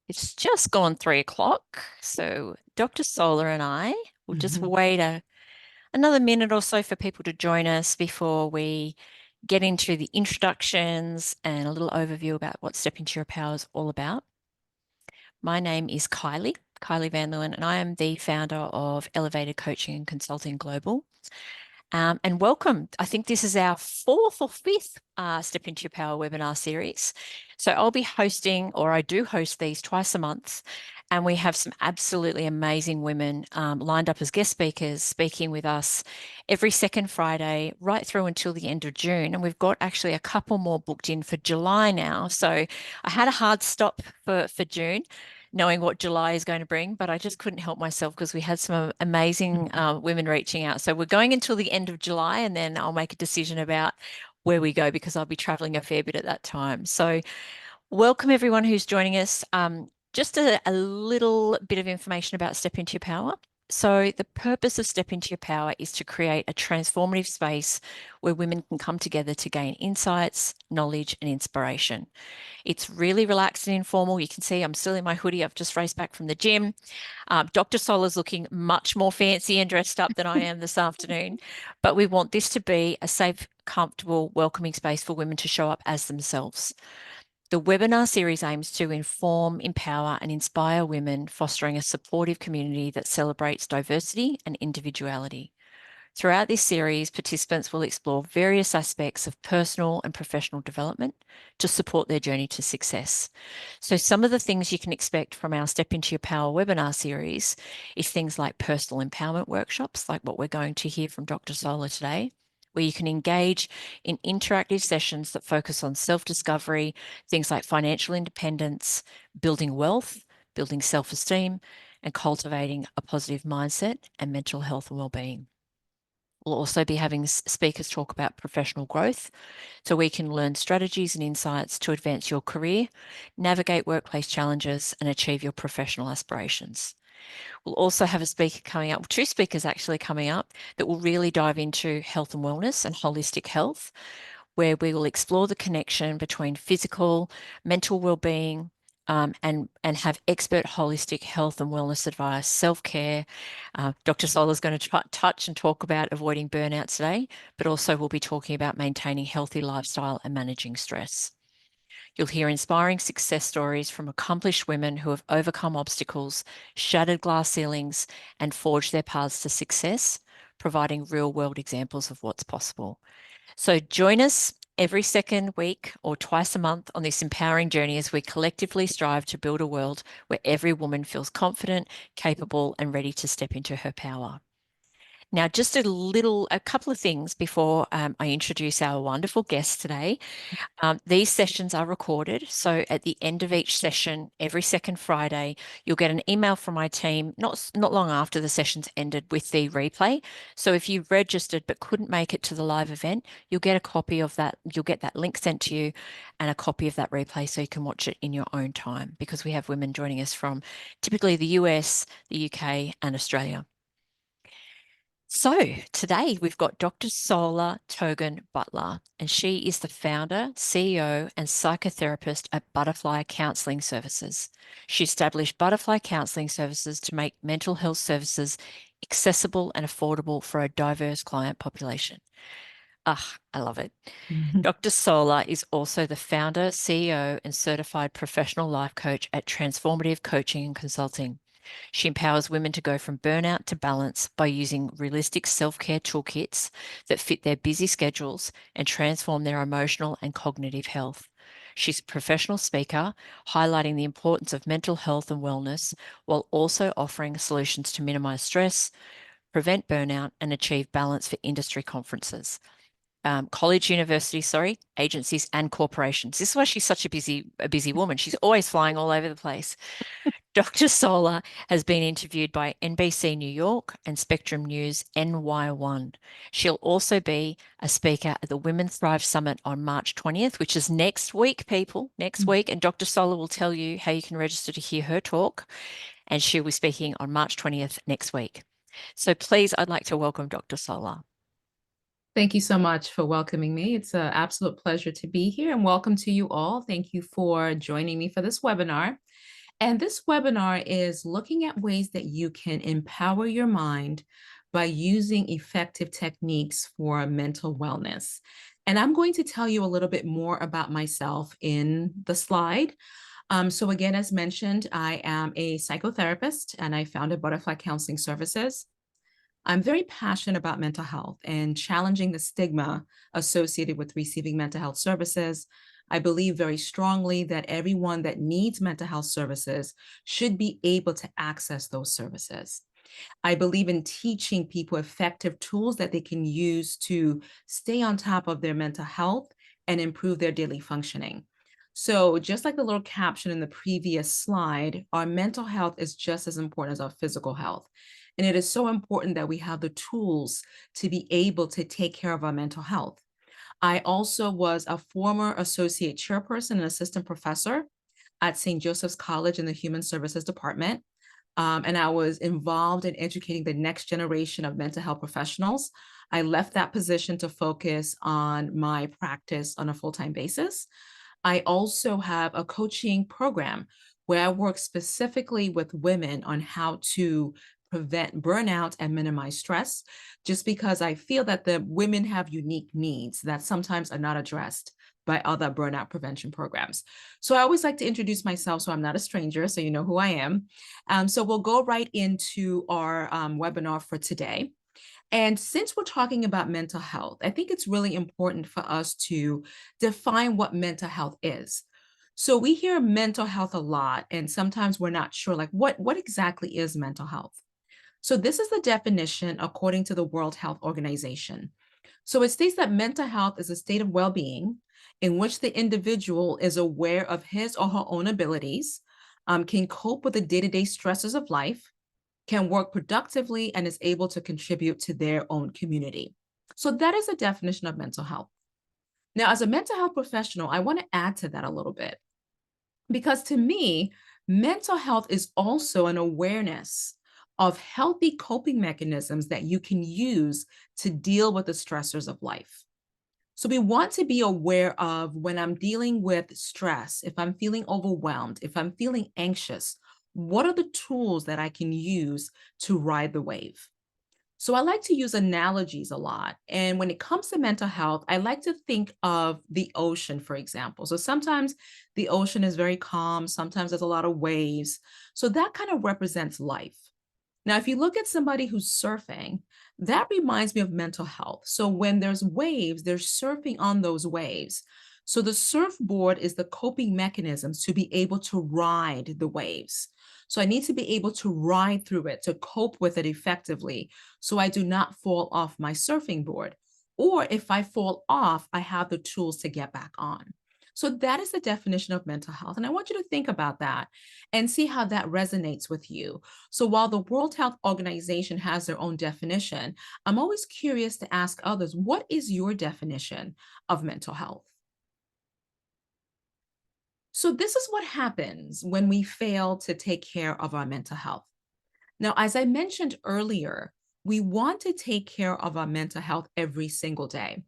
It's just gone 3 o'clock. So Dr. Sola and I will just Mhm. wait another minute or so for people to join us before we get into the introductions and a little overview about what Step Into Your Power is all about. My name is Kylie Van Leeuwen, and I am the founder of Elevated Coaching and Consulting Global. And welcome. I think this is our fourth or fifth Step Into Your Power webinar series. So I'll be hosting, or I do host these twice a month. And we have some absolutely amazing women lined up as guest speakers speaking with us every second Friday, right through until the end of June. And we've got actually a couple more booked in for July now. So I had a hard stop for June, knowing what July is going to bring, but I just couldn't help myself because we had some amazing women reaching out. So we're going until the end of July, and then I'll make a decision about where we go because I'll be traveling a fair bit at that time. So welcome everyone who's joining us. Just a little bit of information about Step Into Your Power. So the purpose of Step Into Your Power is to create a transformative space where women can come together to gain insights, knowledge, and inspiration. It's really relaxed and informal. You can see I'm still in my hoodie. I've just raced back from the gym. Dr. Sol is looking much more fancy and dressed up than I am this afternoon. But we want this to be a safe, comfortable, welcoming space for women to show up as themselves. The webinar series aims to inform, empower, and inspire women, fostering a supportive community that celebrates diversity and individuality. Throughout this series, participants will explore various aspects of personal and professional development to support their journey to success. So, some of the things you can expect from our Step Into Your Power webinar series is things like personal empowerment workshops, like what we're going to hear from Dr. Sola today, where you can engage in interactive sessions that focus on self-discovery, things like financial independence, building wealth, building self-esteem, and cultivating a positive mindset and mental health and well-being. We'll also be having speakers talk about professional growth so we can learn strategies and insights to advance your career, navigate workplace challenges, and achieve your professional aspirations. We'll also have a speaker coming up, two speakers actually coming up, that will really dive into health and wellness and holistic health, where we will explore the connection between physical, mental well-being, and have expert holistic health and wellness advice, self-care. Dr. Sola is going to touch and talk about avoiding burnout today, but also we'll be talking about maintaining healthy lifestyle and managing stress. You'll hear inspiring success stories from accomplished women who have overcome obstacles, shattered glass ceilings, and forged their paths to success, providing real-world examples of what's possible. So join us every second week or twice a month on this empowering journey as we collectively strive to build a world where every woman feels confident, capable, and ready to step into her power. Now, just a couple of things before I introduce our wonderful guest today. These sessions are recorded. So at the end of each session, every second Friday, you'll get an email from my team, not long after the session's ended, with the replay. So if you registered but couldn't make it to the live event, you'll get a copy of that. You'll get that link sent to you and a copy of that replay so you can watch it in your own time, because we have women joining us from typically the US, the UK, and Australia. So today we've got Dr. Sola Togan-Butler, and she is the founder, CEO, and psychotherapist at Butterfly Counselling Services. She established Butterfly Counselling Services to make mental health services accessible and affordable for a diverse client population. Ah, I love it. Mhm. Dr. Sola is also the founder, CEO, and certified professional life coach at Transformative Coaching and Consulting. She empowers women to go from burnout to balance by using realistic self-care toolkits that fit their busy schedules and transform their emotional and cognitive health. She's a professional speaker, highlighting the importance of mental health and wellness, while also offering solutions to minimize stress, prevent burnout, and achieve balance for industry conferences. College, university, sorry, agencies and corporations. This is why she's such a busy woman. She's always flying all over the place. Dr. Sola has been interviewed by NBC New York and Spectrum News NY1. She'll also be a speaker at the Women Thrive Summit on March 20th, which is next week, people, next week. And Dr. Sola will tell you how you can register to hear her talk. And she'll be speaking on March 20th next week. So please, I'd like to welcome Dr. Sola. Thank you so much for welcoming me. It's an absolute pleasure to be here and welcome to you all. Thank you for joining me for this webinar. And this webinar is looking at ways that you can empower your mind by using effective techniques for mental wellness. And I'm going to tell you a little bit more about myself in the slide. So, again, as mentioned, I am a psychotherapist and I founded Butterfly Counseling Services. I'm very passionate about mental health and challenging the stigma associated with receiving mental health services. I believe very strongly that everyone that needs mental health services should be able to access those services. I believe in teaching people effective tools that they can use to stay on top of their mental health and improve their daily functioning. So, just like the little caption in the previous slide, our mental health is just as important as our physical health. And it is so important that we have the tools to be able to take care of our mental health. I also was a former associate chairperson and assistant professor at St. Joseph's College in the Human Services Department. And I was involved in educating the next generation of mental health professionals. I left that position to focus on my practice on a full time basis. I also have a coaching program where I work specifically with women on how to prevent burnout and minimize stress, just because I feel that the women have unique needs that sometimes are not addressed by other burnout prevention programs. So I always like to introduce myself so I'm not a stranger, so you know who I am. So we'll go right into our webinar for today. And since we're talking about mental health, I think it's really important for us to define what mental health is. So we hear mental health a lot, and sometimes we're not sure, like what exactly is mental health? So this is the definition according to the World Health Organization. So it states that mental health is a state of well-being in which the individual is aware of his or her own abilities, can cope with the day-to-day stresses of life, can work productively, and is able to contribute to their own community. So that is a definition of mental health. Now, as a mental health professional, I want to add to that a little bit because to me, mental health is also an awareness of healthy coping mechanisms that you can use to deal with the stressors of life. So we want to be aware of when I'm dealing with stress, if I'm feeling overwhelmed, if I'm feeling anxious, what are the tools that I can use to ride the wave? So I like to use analogies a lot. And when it comes to mental health, I like to think of the ocean, for example. So sometimes the ocean is very calm, sometimes there's a lot of waves. So that kind of represents life. Now, if you look at somebody who's surfing, that reminds me of mental health. So when there's waves, they're surfing on those waves. So the surfboard is the coping mechanisms to be able to ride the waves. So I need to be able to ride through it, to cope with it effectively, so I do not fall off my surfing board. Or if I fall off, I have the tools to get back on. So that is the definition of mental health. And I want you to think about that and see how that resonates with you. So while the World Health Organization has their own definition, I'm always curious to ask others, what is your definition of mental health? So this is what happens when we fail to take care of our mental health. Now, as I mentioned earlier, we want to take care of our mental health every single day.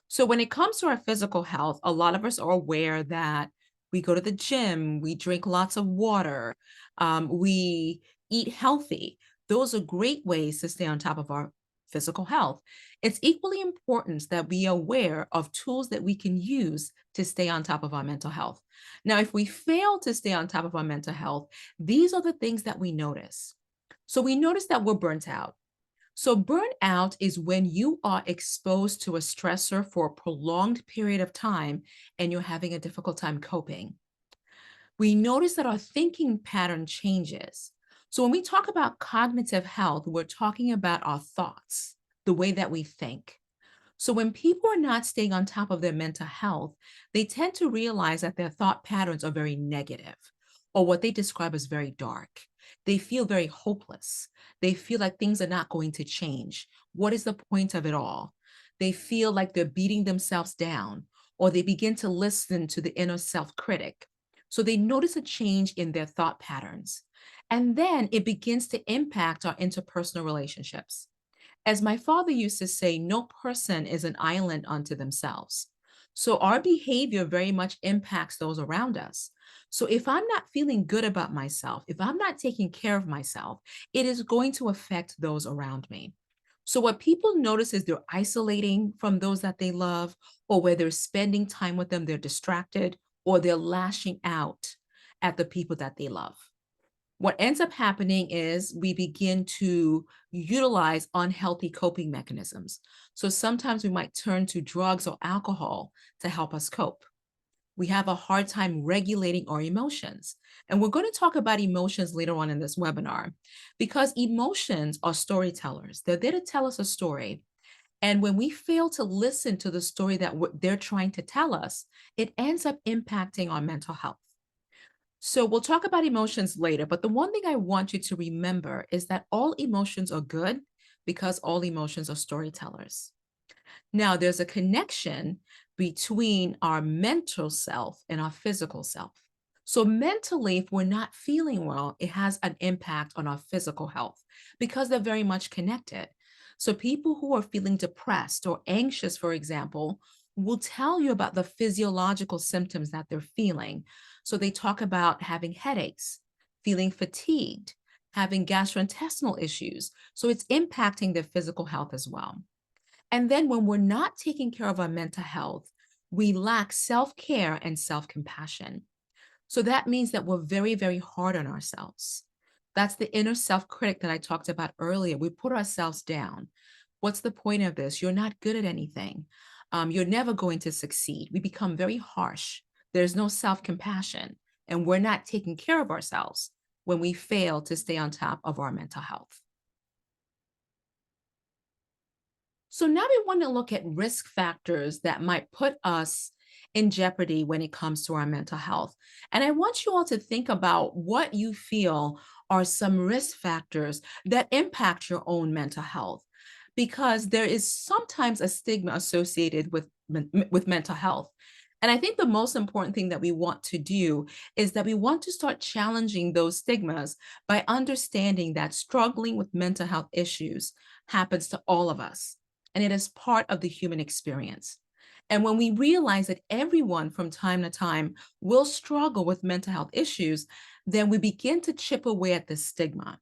So when it comes to our physical health, a lot of us are aware that we go to the gym, we drink lots of water, we eat healthy. Those are great ways to stay on top of our physical health. It's equally important that we are aware of tools that we can use to stay on top of our mental health. Now, if we fail to stay on top of our mental health, these are the things that we notice. So we notice that we're burnt out. So, burnout is when you are exposed to a stressor for a prolonged period of time and you're having a difficult time coping. We notice that our thinking pattern changes. So, when we talk about cognitive health, we're talking about our thoughts, the way that we think. So when people are not staying on top of their mental health, they tend to realize that their thought patterns are very negative, or what they describe as very dark. They feel very hopeless. They feel like things are not going to change. What is the point of it all? They feel like they're beating themselves down, or they begin to listen to the inner self critic. So they notice a change in their thought patterns. And then it begins to impact our interpersonal relationships. As my father used to say, no person is an island unto themselves. So our behavior very much impacts those around us. So if I'm not feeling good about myself, if I'm not taking care of myself, it is going to affect those around me. So what people notice is they're isolating from those that they love, or where they're spending time with them, they're distracted, or they're lashing out at the people that they love. What ends up happening is we begin to utilize unhealthy coping mechanisms. So sometimes we might turn to drugs or alcohol to help us cope. We have a hard time regulating our emotions. And we're going to talk about emotions later on in this webinar because emotions are storytellers. They're there to tell us a story. And when we fail to listen to the story that they're trying to tell us, it ends up impacting our mental health. So we'll talk about emotions later, but the one thing I want you to remember is that all emotions are good because all emotions are storytellers. Now, there's a connection between our mental self and our physical self. So, mentally, if we're not feeling well, it has an impact on our physical health because they're very much connected. So, people who are feeling depressed or anxious, for example, will tell you about the physiological symptoms that they're feeling. So, they talk about having headaches, feeling fatigued, having gastrointestinal issues. So, it's impacting their physical health as well. And then when we're not taking care of our mental health, we lack self care and self compassion. So that means that we're very, very hard on ourselves. That's the inner self critic that I talked about earlier. We put ourselves down. What's the point of this? You're not good at anything. You're never going to succeed. We become very harsh. There's no self compassion, and we're not taking care of ourselves when we fail to stay on top of our mental health. So now we want to look at risk factors that might put us in jeopardy when it comes to our mental health. And I want you all to think about what you feel are some risk factors that impact your own mental health. Because there is sometimes a stigma associated with, with mental health. And I think the most important thing that we want to do is that we want to start challenging those stigmas by understanding that struggling with mental health issues happens to all of us and it is part of the human experience. And when we realize that everyone from time to time will struggle with mental health issues, then we begin to chip away at the stigma.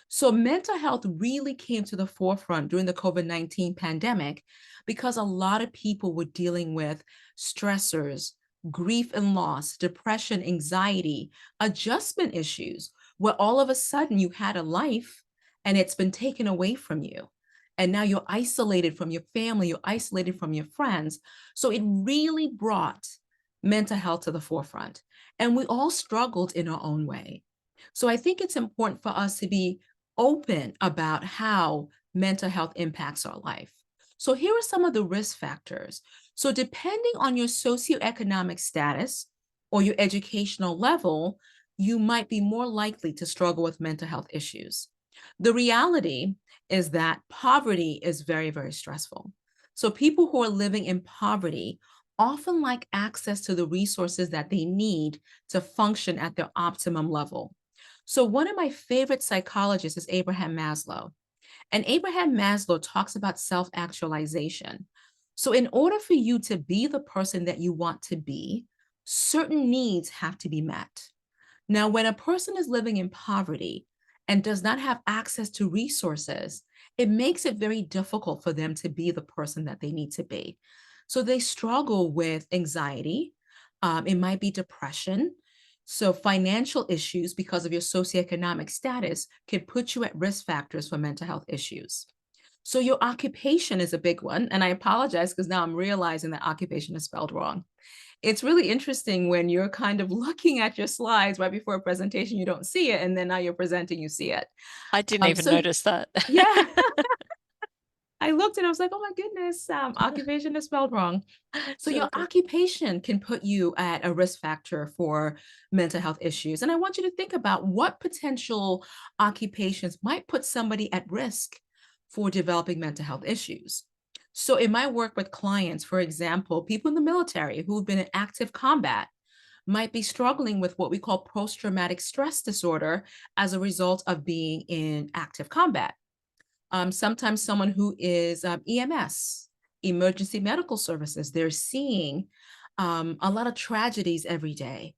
So, mental health really came to the forefront during the COVID-19 pandemic because a lot of people were dealing with stressors, grief and loss, depression, anxiety, adjustment issues, where all of a sudden you had a life and it's been taken away from you. And now you're isolated from your family, you're isolated from your friends. So, it really brought mental health to the forefront. And we all struggled in our own way. So, I think it's important for us to be open about how mental health impacts our life. So, here are some of the risk factors. So, depending on your socioeconomic status or your educational level, you might be more likely to struggle with mental health issues. The reality is that poverty is very, very stressful. So, people who are living in poverty often lack access to the resources that they need to function at their optimum level. So, one of my favorite psychologists is Abraham Maslow. And Abraham Maslow talks about self actualization. So, in order for you to be the person that you want to be, certain needs have to be met. Now, when a person is living in poverty and does not have access to resources, it makes it very difficult for them to be the person that they need to be. So they struggle with anxiety. It might be depression. So financial issues because of your socioeconomic status can put you at risk factors for mental health issues. So your occupation is a big one. And I apologize because now I'm realizing that occupation is spelled wrong. It's really interesting when you're kind of looking at your slides right before a presentation, you don't see it, and then now you're presenting, you see it. I didn't even So notice that. yeah, I looked and I was like, oh my goodness, occupation is spelled wrong. So So your good. occupation can put you at a risk factor for mental health issues. And I want you to think about what potential occupations might put somebody at risk for developing mental health issues. So in my work with clients, for example, people in the military who've been in active combat might be struggling with what we call post-traumatic stress disorder as a result of being in active combat. Sometimes someone who is EMS. emergency medical services. They're seeing a lot of tragedies every day.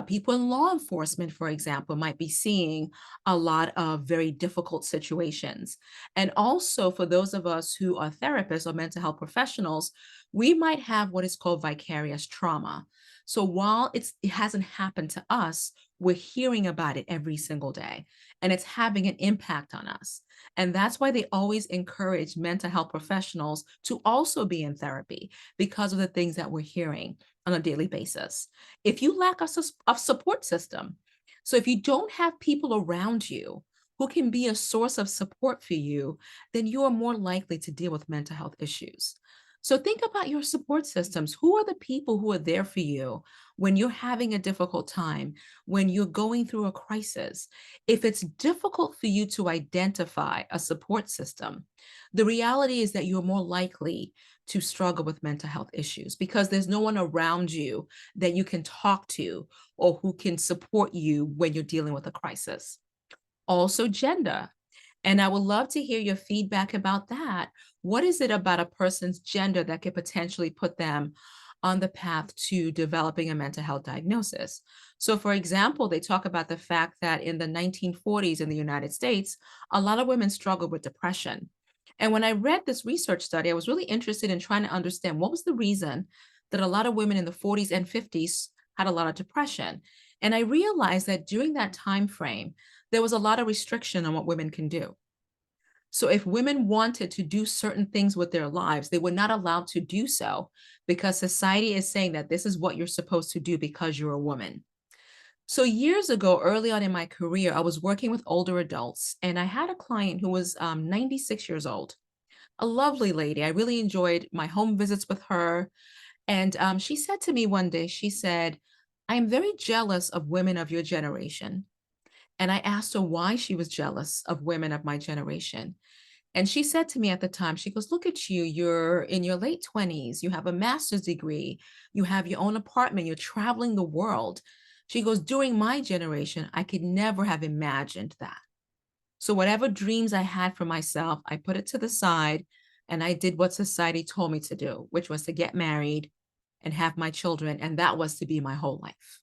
People in law enforcement, for example, might be seeing a lot of very difficult situations. And also, for those of us who are therapists or mental health professionals, we might have what is called vicarious trauma. So while it hasn't happened to us, we're hearing about it every single day, and it's having an impact on us. And that's why they always encourage mental health professionals to also be in therapy because of the things that we're hearing on a daily basis. If you lack a support system, so if you don't have people around you who can be a source of support for you, then you are more likely to deal with mental health issues. So think about your support systems. Who are the people who are there for you when you're having a difficult time, when you're going through a crisis? If it's difficult for you to identify a support system, the reality is that you're more likely to struggle with mental health issues because there's no one around you that you can talk to or who can support you when you're dealing with a crisis. Also, gender. And I would love to hear your feedback about that. What is it about a person's gender that could potentially put them on the path to developing a mental health diagnosis? So, for example, they talk about the fact that in the 1940s in the United States, a lot of women struggled with depression. And when I read this research study, I was really interested in trying to understand what was the reason that a lot of women in the 40s and 50s had a lot of depression. And I realized that during that time frame, there was a lot of restriction on what women can do. So if women wanted to do certain things with their lives, they were not allowed to do so because society is saying that this is what you're supposed to do because you're a woman. So years ago, early on in my career, I was working with older adults, and I had a client who was 96 years old, a lovely lady. I really enjoyed my home visits with her. And she said to me one day, she said, I am very jealous of women of your generation. And I asked her why she was jealous of women of my generation. And she said to me at the time, she goes, look at you, you're in your late 20s, you have a master's degree, you have your own apartment, you're traveling the world. She goes, during my generation, I could never have imagined that. So, whatever dreams I had for myself, I put it to the side and I did what society told me to do, which was to get married and have my children. And that was to be my whole life.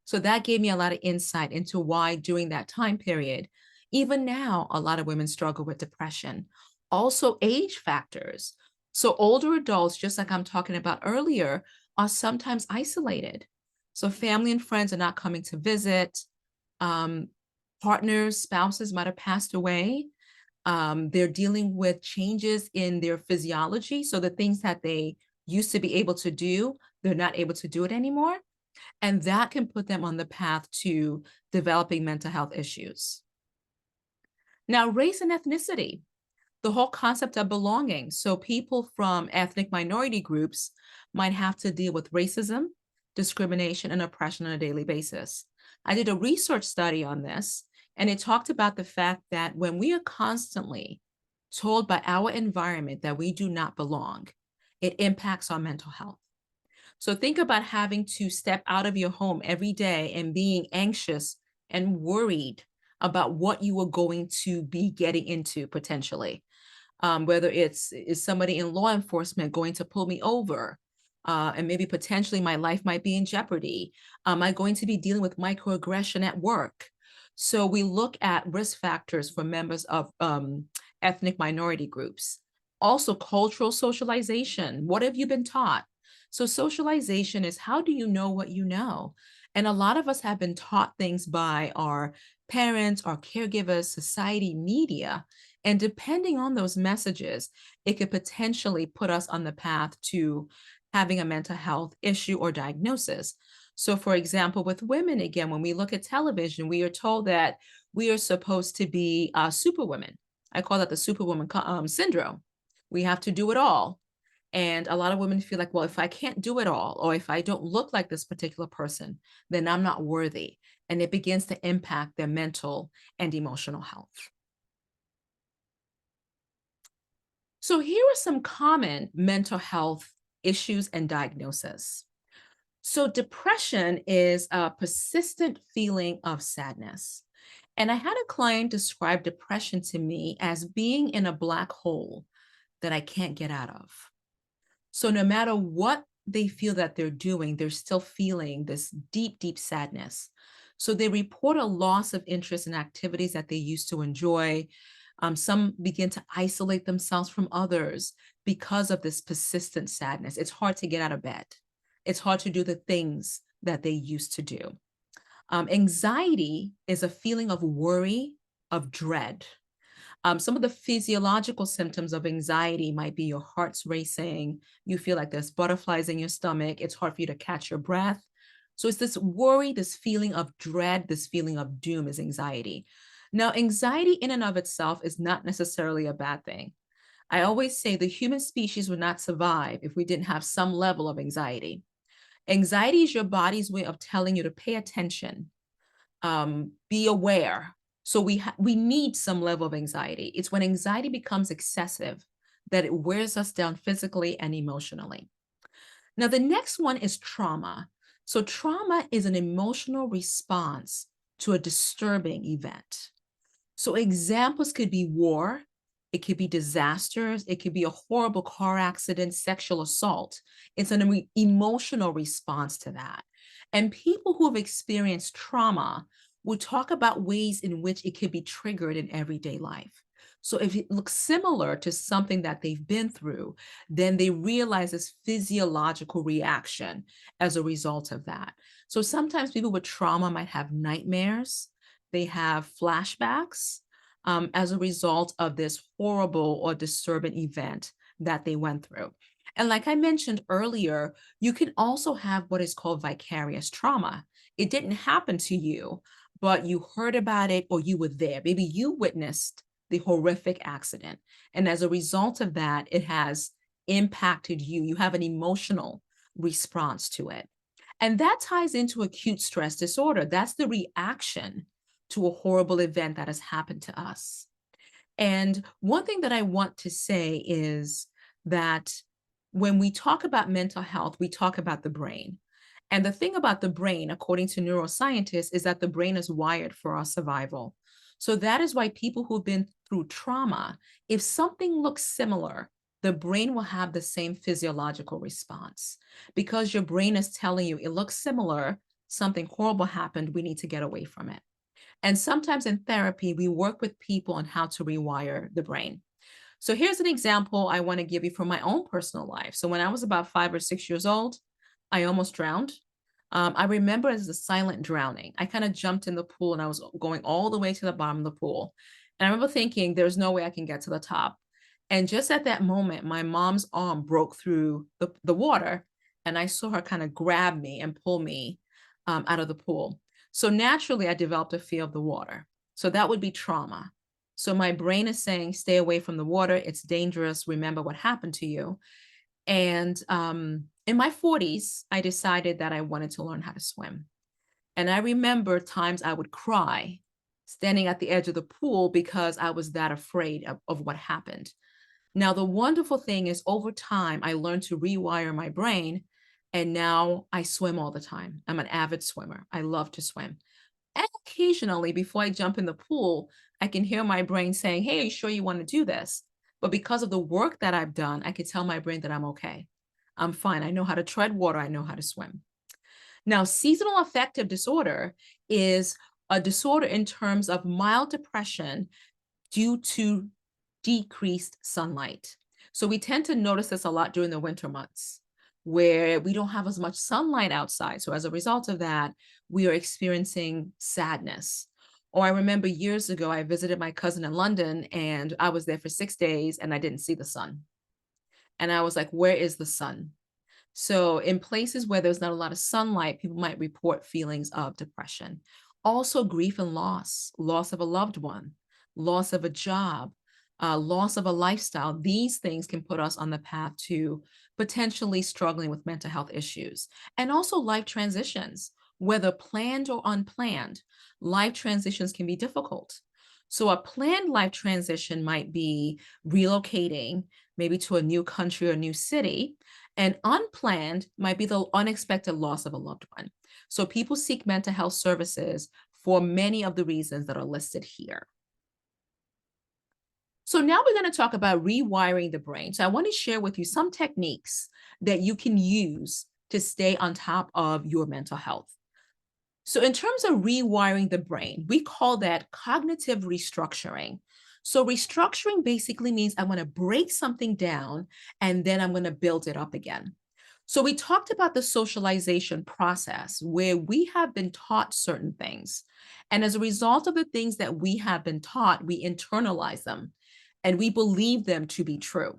So that gave me a lot of insight into why during that time period, even now, a lot of women struggle with depression. Also, age factors. So older adults, just like I'm talking about earlier, are sometimes isolated. So family and friends are not coming to visit. Um, Partners, spouses might have passed away. They're dealing with changes in their physiology. So the things that they used to be able to do, they're not able to do it anymore. And that can put them on the path to developing mental health issues. Now, race and ethnicity, the whole concept of belonging. So, people from ethnic minority groups might have to deal with racism, discrimination, and oppression on a daily basis. I did a research study on this, and it talked about the fact that when we are constantly told by our environment that we do not belong, it impacts our mental health. So think about having to step out of your home every day and being anxious and worried about what you are going to be getting into potentially. Whether is somebody in law enforcement going to pull me over, and maybe potentially my life might be in jeopardy. Am I going to be dealing with microaggression at work? So we look at risk factors for members of ethnic minority groups. Also, cultural socialization. What have you been taught? So, socialization is how do you know what you know? And a lot of us have been taught things by our parents, our caregivers, society, media. And depending on those messages, it could potentially put us on the path to having a mental health issue or diagnosis. So, for example, with women, again, when we look at television, we are told that we are supposed to be superwomen. I call that the superwoman syndrome. We have to do it all. And a lot of women feel like, well, if I can't do it all, or if I don't look like this particular person, then I'm not worthy. And it begins to impact their mental and emotional health. So, here are some common mental health issues and diagnosis. So, depression is a persistent feeling of sadness. And I had a client describe depression to me as being in a black hole that I can't get out of. So no matter what they feel that they're doing, they're still feeling this deep, deep sadness. So they report a loss of interest in activities that they used to enjoy. Some begin to isolate themselves from others because of this persistent sadness. It's hard to get out of bed. It's hard to do the things that they used to do. Anxiety is a feeling of worry, of dread. Some of the physiological symptoms of anxiety might be your heart's racing. You feel like there's butterflies in your stomach. It's hard for you to catch your breath. So it's this worry, this feeling of dread, this feeling of doom is anxiety. Now, anxiety in and of itself is not necessarily a bad thing. I always say the human species would not survive if we didn't have some level of anxiety. Anxiety is your body's way of telling you to pay attention, be aware. So we need some level of anxiety. It's when anxiety becomes excessive that it wears us down physically and emotionally. Now, the next one is trauma. So trauma is an emotional response to a disturbing event. So examples could be war, it could be disasters, it could be a horrible car accident, sexual assault. It's an emotional response to that. And people who have experienced trauma will talk about ways in which it could be triggered in everyday life. So if it looks similar to something that they've been through, then they realize this physiological reaction as a result of that. So sometimes people with trauma might have nightmares, they have flashbacks as a result of this horrible or disturbing event that they went through. And like I mentioned earlier, you can also have what is called vicarious trauma. It didn't happen to you, but you heard about it or you were there. Maybe you witnessed the horrific accident. And as a result of that, it has impacted you. You have an emotional response to it. And that ties into acute stress disorder. That's the reaction to a horrible event that has happened to us. And one thing that I want to say is that when we talk about mental health, we talk about the brain. And the thing about the brain, according to neuroscientists, is that the brain is wired for our survival. So that is why people who've been through trauma, if something looks similar, the brain will have the same physiological response because your brain is telling you it looks similar, something horrible happened, we need to get away from it. And sometimes in therapy, we work with people on how to rewire the brain. So here's an example I want to give you from my own personal life. So when I was about 5 or 6 years old, I almost drowned. I remember as a silent drowning. I kind of jumped in the pool and I was going all the way to the bottom of the pool. And I remember thinking, there's no way I can get to the top. And just at that moment, my mom's arm broke through the water, and I saw her kind of grab me and pull me out of the pool. So naturally, I developed a fear of the water. So that would be trauma. So my brain is saying, stay away from the water. It's dangerous. Remember what happened to you. And in my 40s, I decided that I wanted to learn how to swim. And I remember times I would cry standing at the edge of the pool because I was that afraid of what happened. Now, the wonderful thing is over time, I learned to rewire my brain. And now I swim all the time. I'm an avid swimmer. I love to swim. And occasionally, before I jump in the pool, I can hear my brain saying, hey, are you sure you want to do this? But because of the work that I've done, I can tell my brain that I'm okay. I'm fine. I know how to tread water. I know how to swim. Now, seasonal affective disorder is a disorder in terms of mild depression due to decreased sunlight. So we tend to notice this a lot during the winter months where we don't have as much sunlight outside. So as a result of that, we are experiencing sadness. Or I remember years ago, I visited my cousin in London and I was there for 6 days and I didn't see the sun. And I was like, where is the sun? So in places where there's not a lot of sunlight, people might report feelings of depression. Also grief and loss, loss of a loved one, loss of a job, loss of a lifestyle. These things can put us on the path to potentially struggling with mental health issues. And also life transitions, whether planned or unplanned, life transitions can be difficult. So a planned life transition might be relocating maybe to a new country or new city, and unplanned might be the unexpected loss of a loved one. So people seek mental health services for many of the reasons that are listed here. So now we're going to talk about rewiring the brain. So I want to share with you some techniques that you can use to stay on top of your mental health. So, in terms of rewiring the brain, we call that cognitive restructuring. So, restructuring basically means I want to break something down and then I'm going to build it up again. So, we talked about the socialization process where we have been taught certain things. And as a result of the things that we have been taught, we internalize them and we believe them to be true.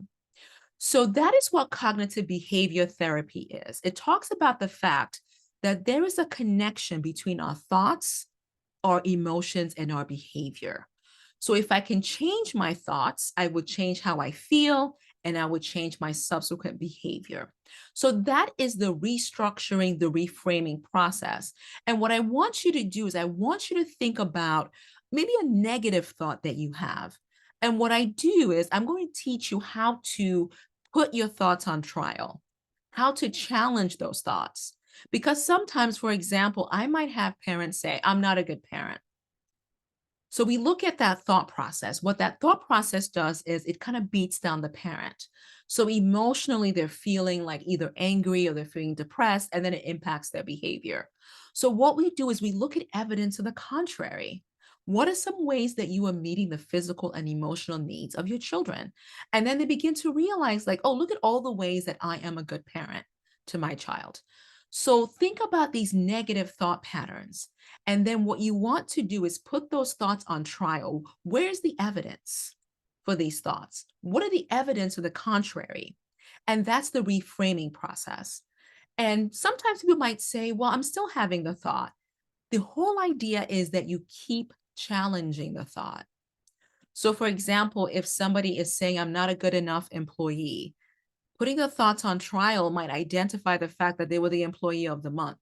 So that is what cognitive behavior therapy is. It talks about the fact that there is a connection between our thoughts, our emotions, and our behavior. So if I can change my thoughts, I would change how I feel and I would change my subsequent behavior. So that is the restructuring, the reframing process. And what I want you to do is I want you to think about maybe a negative thought that you have. And what I do is I'm going to teach you how to put your thoughts on trial, how to challenge those thoughts. Because sometimes, for example, I might have parents say, I'm not a good parent. So we look at that thought process. What that thought process does is it kind of beats down the parent. So emotionally, they're feeling like either angry or they're feeling depressed, and then it impacts their behavior. So what we do is we look at evidence to the contrary. What are some ways that you are meeting the physical and emotional needs of your children? And then they begin to realize, like, oh, look at all the ways that I am a good parent to my child. So think about these negative thought patterns. And then what you want to do is put those thoughts on trial. Where's the evidence for these thoughts? What are the evidence to the contrary? And that's the reframing process. And sometimes people might say, well, I'm still having the thought. The whole idea is that you keep challenging the thought. So, for example, if somebody is saying, I'm not a good enough employee, putting the thoughts on trial might identify the fact that they were the employee of the month,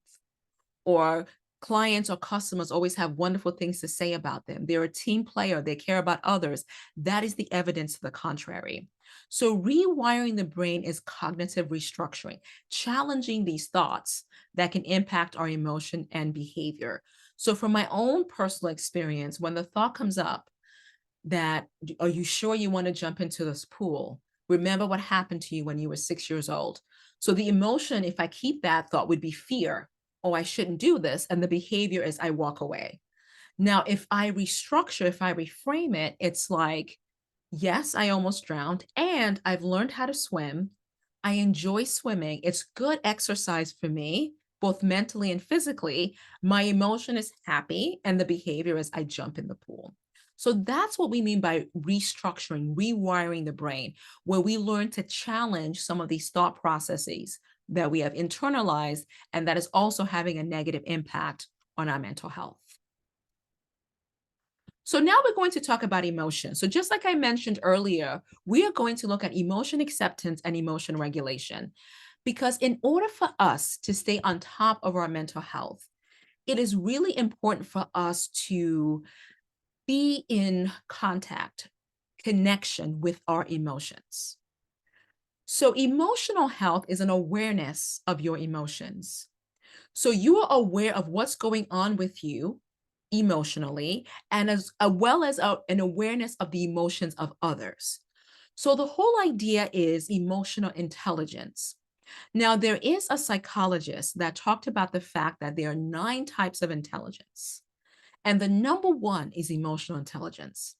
or clients or customers always have wonderful things to say about them. They're a team player, they care about others. That is the evidence to the contrary. So, rewiring the brain is cognitive restructuring, challenging these thoughts that can impact our emotion and behavior. So, from my own personal experience, when the thought comes up, that, are you sure you want to jump into this pool? Remember what happened to you when you were 6 years old. So the emotion, if I keep that thought, would be fear. Oh, I shouldn't do this. And the behavior is I walk away. Now, if I restructure, if I reframe it, it's like, yes, I almost drowned and I've learned how to swim. I enjoy swimming. It's good exercise for me, both mentally and physically. My emotion is happy and the behavior is I jump in the pool. So that's what we mean by restructuring, rewiring the brain, where we learn to challenge some of these thought processes that we have internalized and that is also having a negative impact on our mental health. So now we're going to talk about emotion. So just like I mentioned earlier, we are going to look at emotion acceptance and emotion regulation. Because in order for us to stay on top of our mental health, it is really important for us to be in contact, connection with our emotions. So emotional health is an awareness of your emotions. So you are aware of what's going on with you emotionally, and well as an awareness of the emotions of others. So the whole idea is emotional intelligence. Now, there is a psychologist that talked about the fact that there are 9 types of intelligence, and the number one is emotional intelligence.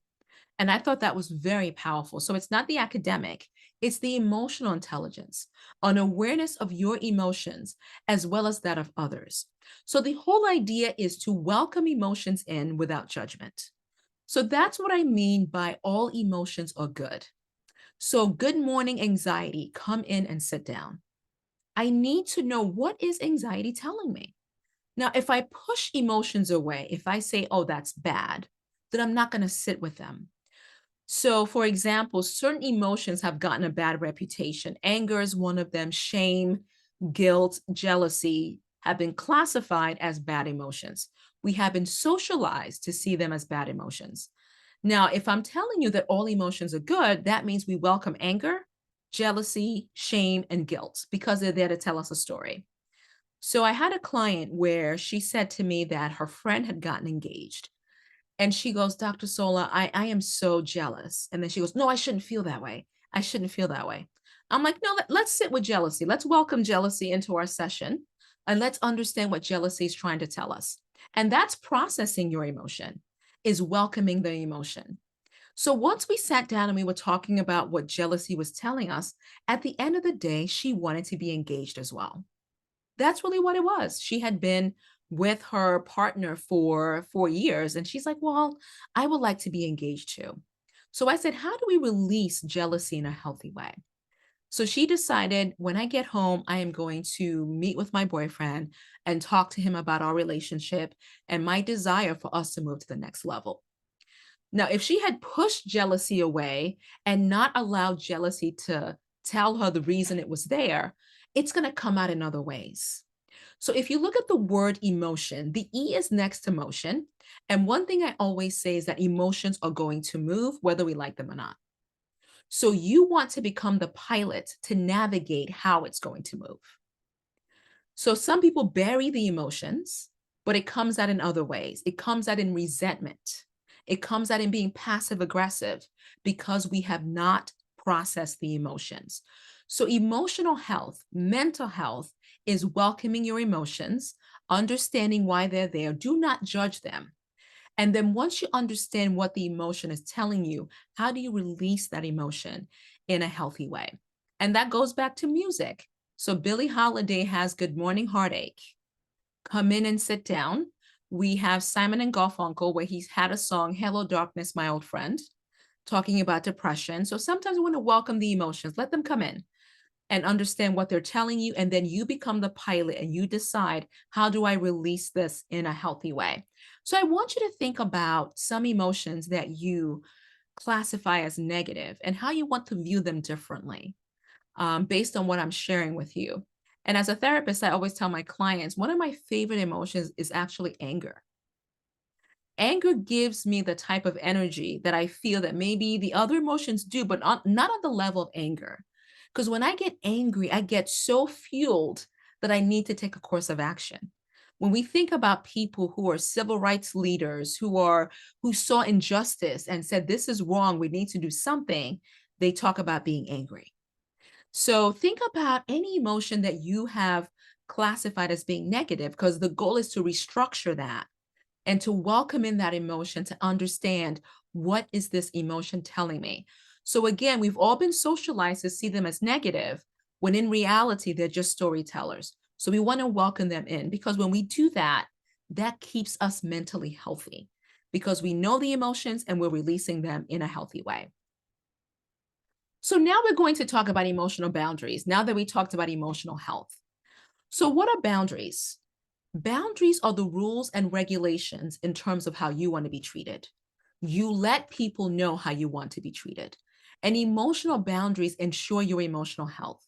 And I thought that was very powerful. So it's not the academic, it's the emotional intelligence, an awareness of your emotions as well as that of others. So the whole idea is to welcome emotions in without judgment. So that's what I mean by all emotions are good. So, good morning, anxiety, come in and sit down. I need to know, what is anxiety telling me? Now, if I push emotions away, if I say, oh, that's bad, then I'm not going to sit with them. So, for example, certain emotions have gotten a bad reputation. Anger is one of them, shame, guilt, jealousy have been classified as bad emotions. We have been socialized to see them as bad emotions. Now, if I'm telling you that all emotions are good, that means we welcome anger, jealousy, shame, and guilt because they're there to tell us a story. So I had a client where she said to me that her friend had gotten engaged. And she goes, Dr. Sola, I am so jealous. And then she goes, no, I shouldn't feel that way. I shouldn't feel that way. I'm like, no, let's sit with jealousy. Let's welcome jealousy into our session and let's understand what jealousy is trying to tell us. And that's processing your emotion, is welcoming the emotion. So once we sat down and we were talking about what jealousy was telling us, at the end of the day, she wanted to be engaged as well. That's really what it was. She had been with her partner for 4 years, and she's like, well, I would like to be engaged too. So I said, how do we release jealousy in a healthy way? So she decided when I get home, I am going to meet with my boyfriend and talk to him about our relationship and my desire for us to move to the next level. Now, if she had pushed jealousy away and not allowed jealousy to tell her the reason it was there, it's going to come out in other ways. So if you look at the word emotion, the E is next to motion. And one thing I always say is that emotions are going to move whether we like them or not. So you want to become the pilot to navigate how it's going to move. So some people bury the emotions, but it comes out in other ways. It comes out in resentment. It comes out in being passive aggressive because we have not processed the emotions. So emotional health, mental health is welcoming your emotions, understanding why they're there. Do not judge them. And then once you understand what the emotion is telling you, how do you release that emotion in a healthy way? And that goes back to music. So Billie Holiday has Good Morning Heartache. Come in and sit down. We have Simon and Garfunkel where he's had a song, Hello Darkness, My Old Friend, talking about depression. So sometimes we want to welcome the emotions, let them come in and understand what they're telling you. And then you become the pilot and you decide, how do I release this in a healthy way? So I want you to think about some emotions that you classify as negative and how you want to view them differently based on what I'm sharing with you. And as a therapist, I always tell my clients one of my favorite emotions is actually anger. Anger gives me the type of energy that I feel that maybe the other emotions do, but not on the level of anger. Because when I get angry, I get so fueled that I need to take a course of action. When we think about people who are civil rights leaders, who saw injustice and said, this is wrong, we need to do something, they talk about being angry. So think about any emotion that you have classified as being negative, because the goal is to restructure that and to welcome in that emotion, to understand what is this emotion telling me. So again, we've all been socialized to see them as negative when in reality they're just storytellers. So we want to welcome them in, because when we do that, that keeps us mentally healthy because we know the emotions and we're releasing them in a healthy way. So now we're going to talk about emotional boundaries now that we talked about emotional health. So what are boundaries? Boundaries are the rules and regulations in terms of how you want to be treated. You let people know how you want to be treated. And emotional boundaries ensure your emotional health.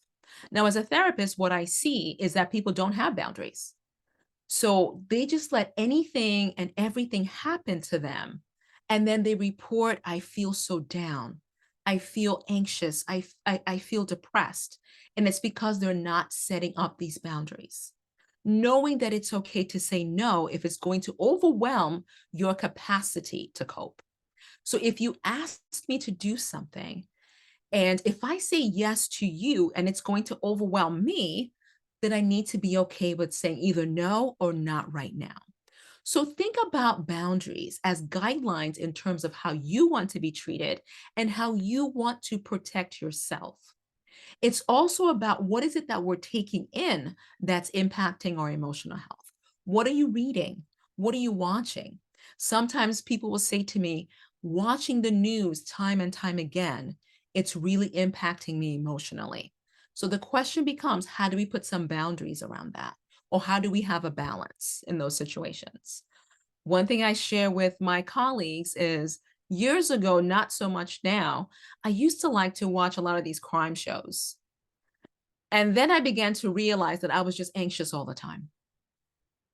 Now, as a therapist, what I see is that people don't have boundaries. So they just let anything and everything happen to them. And then they report, I feel so down. I feel anxious. I feel depressed. And it's because they're not setting up these boundaries. Knowing that it's okay to say no if it's going to overwhelm your capacity to cope. So if you ask me to do something, and if I say yes to you and it's going to overwhelm me, then I need to be okay with saying either no or not right now. So think about boundaries as guidelines in terms of how you want to be treated and how you want to protect yourself. It's also about what is it that we're taking in that's impacting our emotional health. What are you reading? What are you watching? Sometimes people will say to me, watching the news time and time again, it's really impacting me emotionally. So the question becomes, how do we put some boundaries around that? Or how do we have a balance in those situations? One thing I share with my colleagues is years ago, not so much now, I used to like to watch a lot of these crime shows. And then I began to realize that I was just anxious all the time.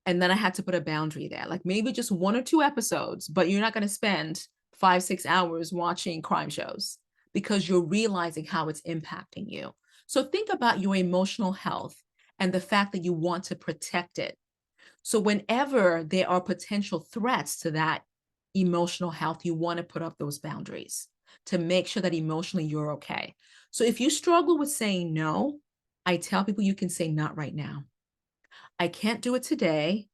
And then I had to put a boundary there, like maybe just 1 or 2 episodes, but you're not going to spend 5, 6 hours watching crime shows because you're realizing how it's impacting you. So think about your emotional health and the fact that you want to protect it. So whenever there are potential threats to that emotional health, you want to put up those boundaries to make sure that emotionally you're okay. So if you struggle with saying no, I tell people you can say not right now. I can't do it today.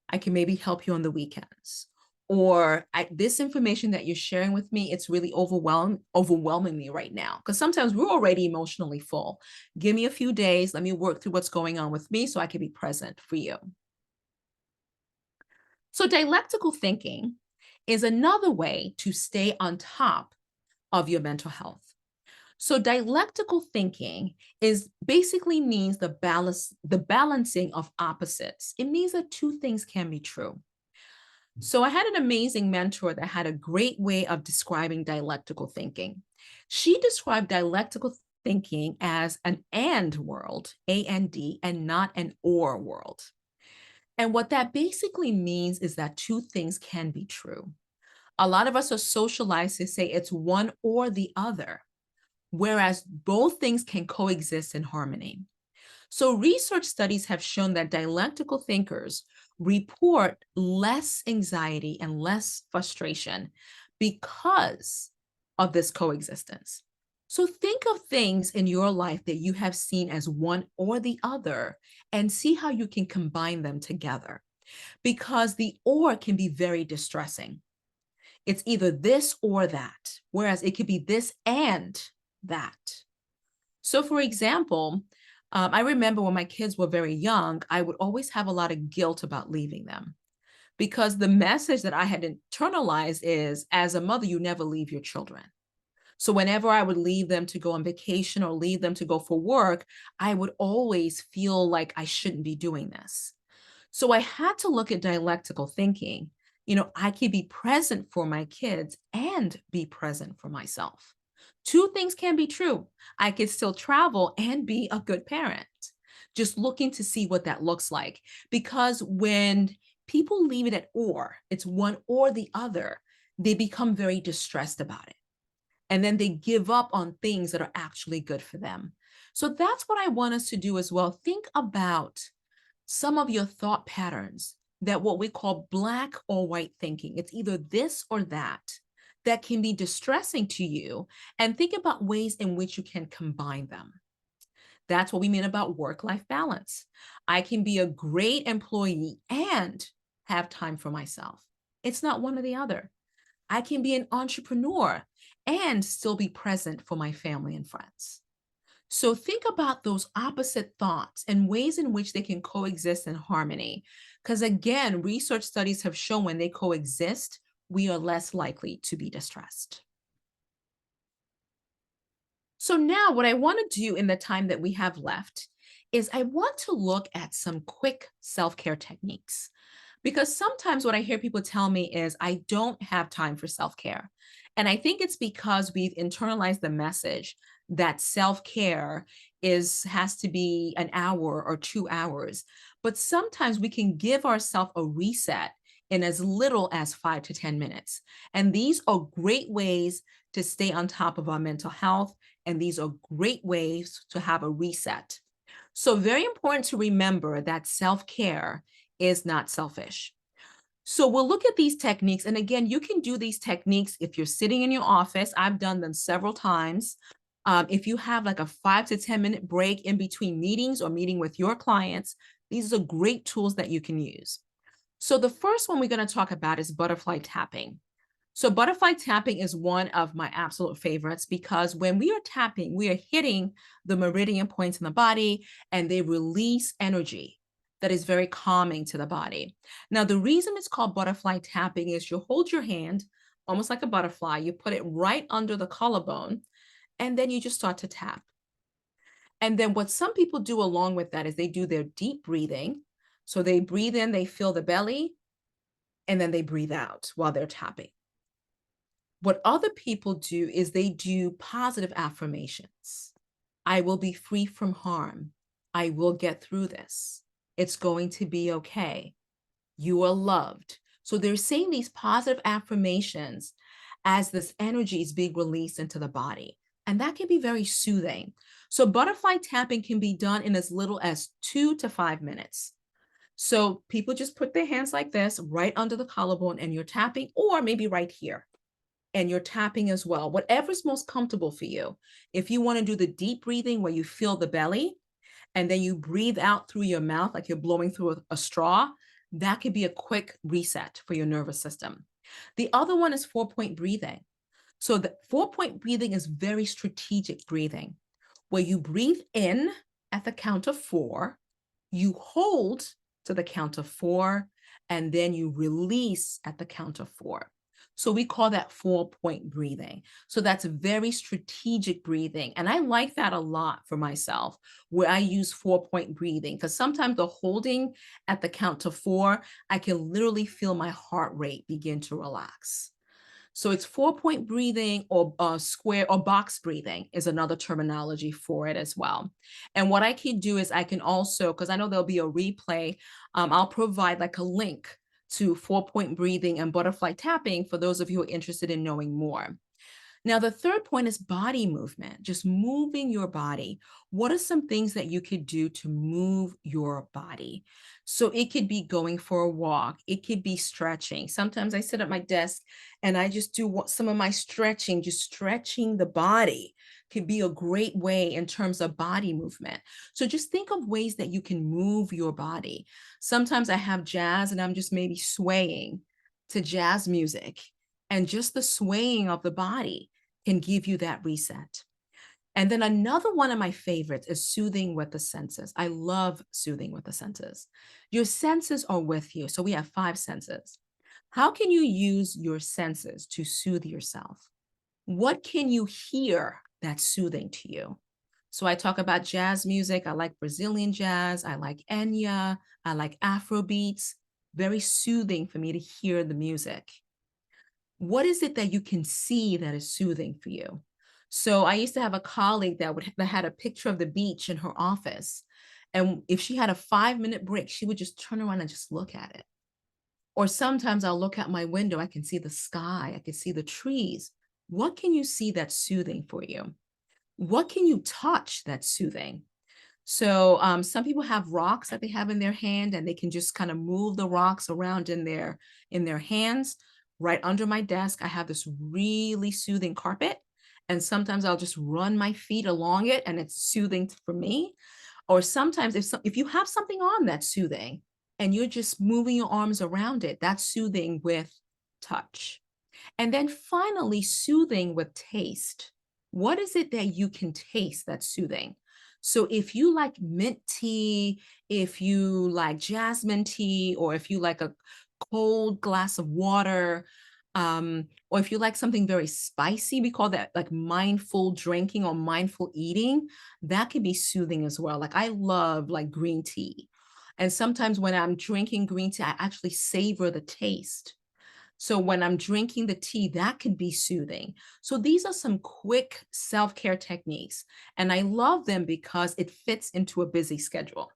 I can maybe help you on the weekends. Or this information that you're sharing with me, it's really overwhelming me right now. Because sometimes we're already emotionally full. Give me a few days. Let me work through what's going on with me so I can be present for you. So dialectical thinking is another way to stay on top of your mental health. So dialectical thinking is basically means the balancing of opposites. It means that two things can be true. So I had an amazing mentor that had a great way of describing dialectical thinking. She described dialectical thinking as an and world, A-N-D, and not an or world. And what that basically means is that two things can be true. A lot of us are socialized to say it's one or the other, whereas both things can coexist in harmony. So, research studies have shown that dialectical thinkers report less anxiety and less frustration because of this coexistence. So, think of things in your life that you have seen as one or the other and see how you can combine them together because the or can be very distressing. It's either this or that, whereas it could be this and that. So, for example, I remember when my kids were very young, I would always have a lot of guilt about leaving them because the message that I had internalized is as a mother, you never leave your children. So, whenever I would leave them to go on vacation or leave them to go for work, I would always feel like I shouldn't be doing this. So I had to look at dialectical thinking. I could be present for my kids and be present for myself. Two things can be true. I could still travel and be a good parent. Just looking to see what that looks like. Because when people leave it at or, it's one or the other, they become very distressed about it. And then they give up on things that are actually good for them. So that's what I want us to do as well. Think about some of your thought patterns that what we call black or white thinking. It's either this or that can be distressing to you. And think about ways in which you can combine them. That's what we mean about work life balance. I can be a great employee and have time for myself. It's not one or the other. I can be an entrepreneur and still be present for my family and friends. So think about those opposite thoughts and ways in which they can coexist in harmony. Because again, research studies have shown when they coexist, we are less likely to be distressed. So now what I want to do in the time that we have left is I want to look at some quick self-care techniques. Because sometimes what I hear people tell me is, I don't have time for self care. And I think it's because we've internalized the message that self care has to be an hour or 2 hours. But sometimes we can give ourselves a reset in as little as 5 to 10 minutes. And these are great ways to stay on top of our mental health. And these are great ways to have a reset. So, very important to remember that self care is not selfish. So we'll look at these techniques. And again, you can do these techniques if you're sitting in your office. I've done them several times. If you have like a 5 to 10 minute break in between meetings or meeting with your clients, these are great tools that you can use. So the first one we're going to talk about is butterfly tapping. So butterfly tapping is one of my absolute favorites because when we are tapping, we are hitting the meridian points in the body and they release energy that is very calming to the body. Now, the reason it's called butterfly tapping is you hold your hand almost like a butterfly, you put it right under the collarbone, and then you just start to tap. And then what some people do along with that is they do their deep breathing. So they breathe in, they feel the belly, and then they breathe out while they're tapping. What other people do is they do positive affirmations. I will be free from harm. I will get through this. It's going to be okay. You are loved. So they're saying these positive affirmations as this energy is being released into the body. And that can be very soothing. So butterfly tapping can be done in as little as 2 to 5 minutes. So people just put their hands like this right under the collarbone and you're tapping, or maybe right here and you're tapping as well, whatever's most comfortable for you. If you want to do the deep breathing where you feel the belly and then you breathe out through your mouth like you're blowing through a straw, that could be a quick reset for your nervous system. The other one is 4-point breathing. So the 4-point breathing is very strategic breathing, where you breathe in at the count of 4, you hold to the count of 4, and then you release at the count of 4. So we call that 4-point breathing. So that's very strategic breathing. And I like that a lot for myself, where I use 4-point breathing, because sometimes the holding at the count to 4, I can literally feel my heart rate begin to relax. So it's 4-point breathing, or square or box breathing is another terminology for it as well. And what I can do is I can also, because I know there'll be a replay, I'll provide like a link to 4-point breathing and butterfly tapping for those of you who are interested in knowing more. Now, the third point is body movement, just moving your body. What are some things that you could do to move your body? So it could be going for a walk, it could be stretching. Sometimes I sit at my desk and I just do some of my stretching, just stretching the body could be a great way in terms of body movement. So just think of ways that you can move your body. Sometimes I have jazz and I'm just maybe swaying to jazz music, and just the swaying of the body can give you that reset. And then another one of my favorites is soothing with the senses. I love soothing with the senses. Your senses are with you. So we have 5 senses. How can you use your senses to soothe yourself? What can you hear that's soothing to you? So I talk about jazz music. I like Brazilian jazz. I like Enya. I like Afro beats. Very soothing for me to hear the music. What is it that you can see that is soothing for you? So I used to have a colleague that had a picture of the beach in her office. And if she had a 5-minute break, she would just turn around and just look at it. Or sometimes I'll look out my window, I can see the sky, I can see the trees. What can you see that's soothing for you? What can you touch that's soothing? So some people have rocks that they have in their hand and they can just kind of move the rocks around in their hands. Right under my desk, I have this really soothing carpet. And sometimes I'll just run my feet along it and it's soothing for me. Or sometimes if you have something on that's soothing and you're just moving your arms around it, that's soothing with touch. And then finally, soothing with taste. What is it that you can taste that's soothing? So if you like mint tea, if you like jasmine tea, or if you like a cold glass of water, or if you like something very spicy, we call that like mindful drinking or mindful eating, that can be soothing as well. Like I love like green tea. And sometimes when I'm drinking green tea, I actually savor the taste. So when I'm drinking the tea, that can be soothing. So these are some quick self-care techniques, and I love them because it fits into a busy schedule.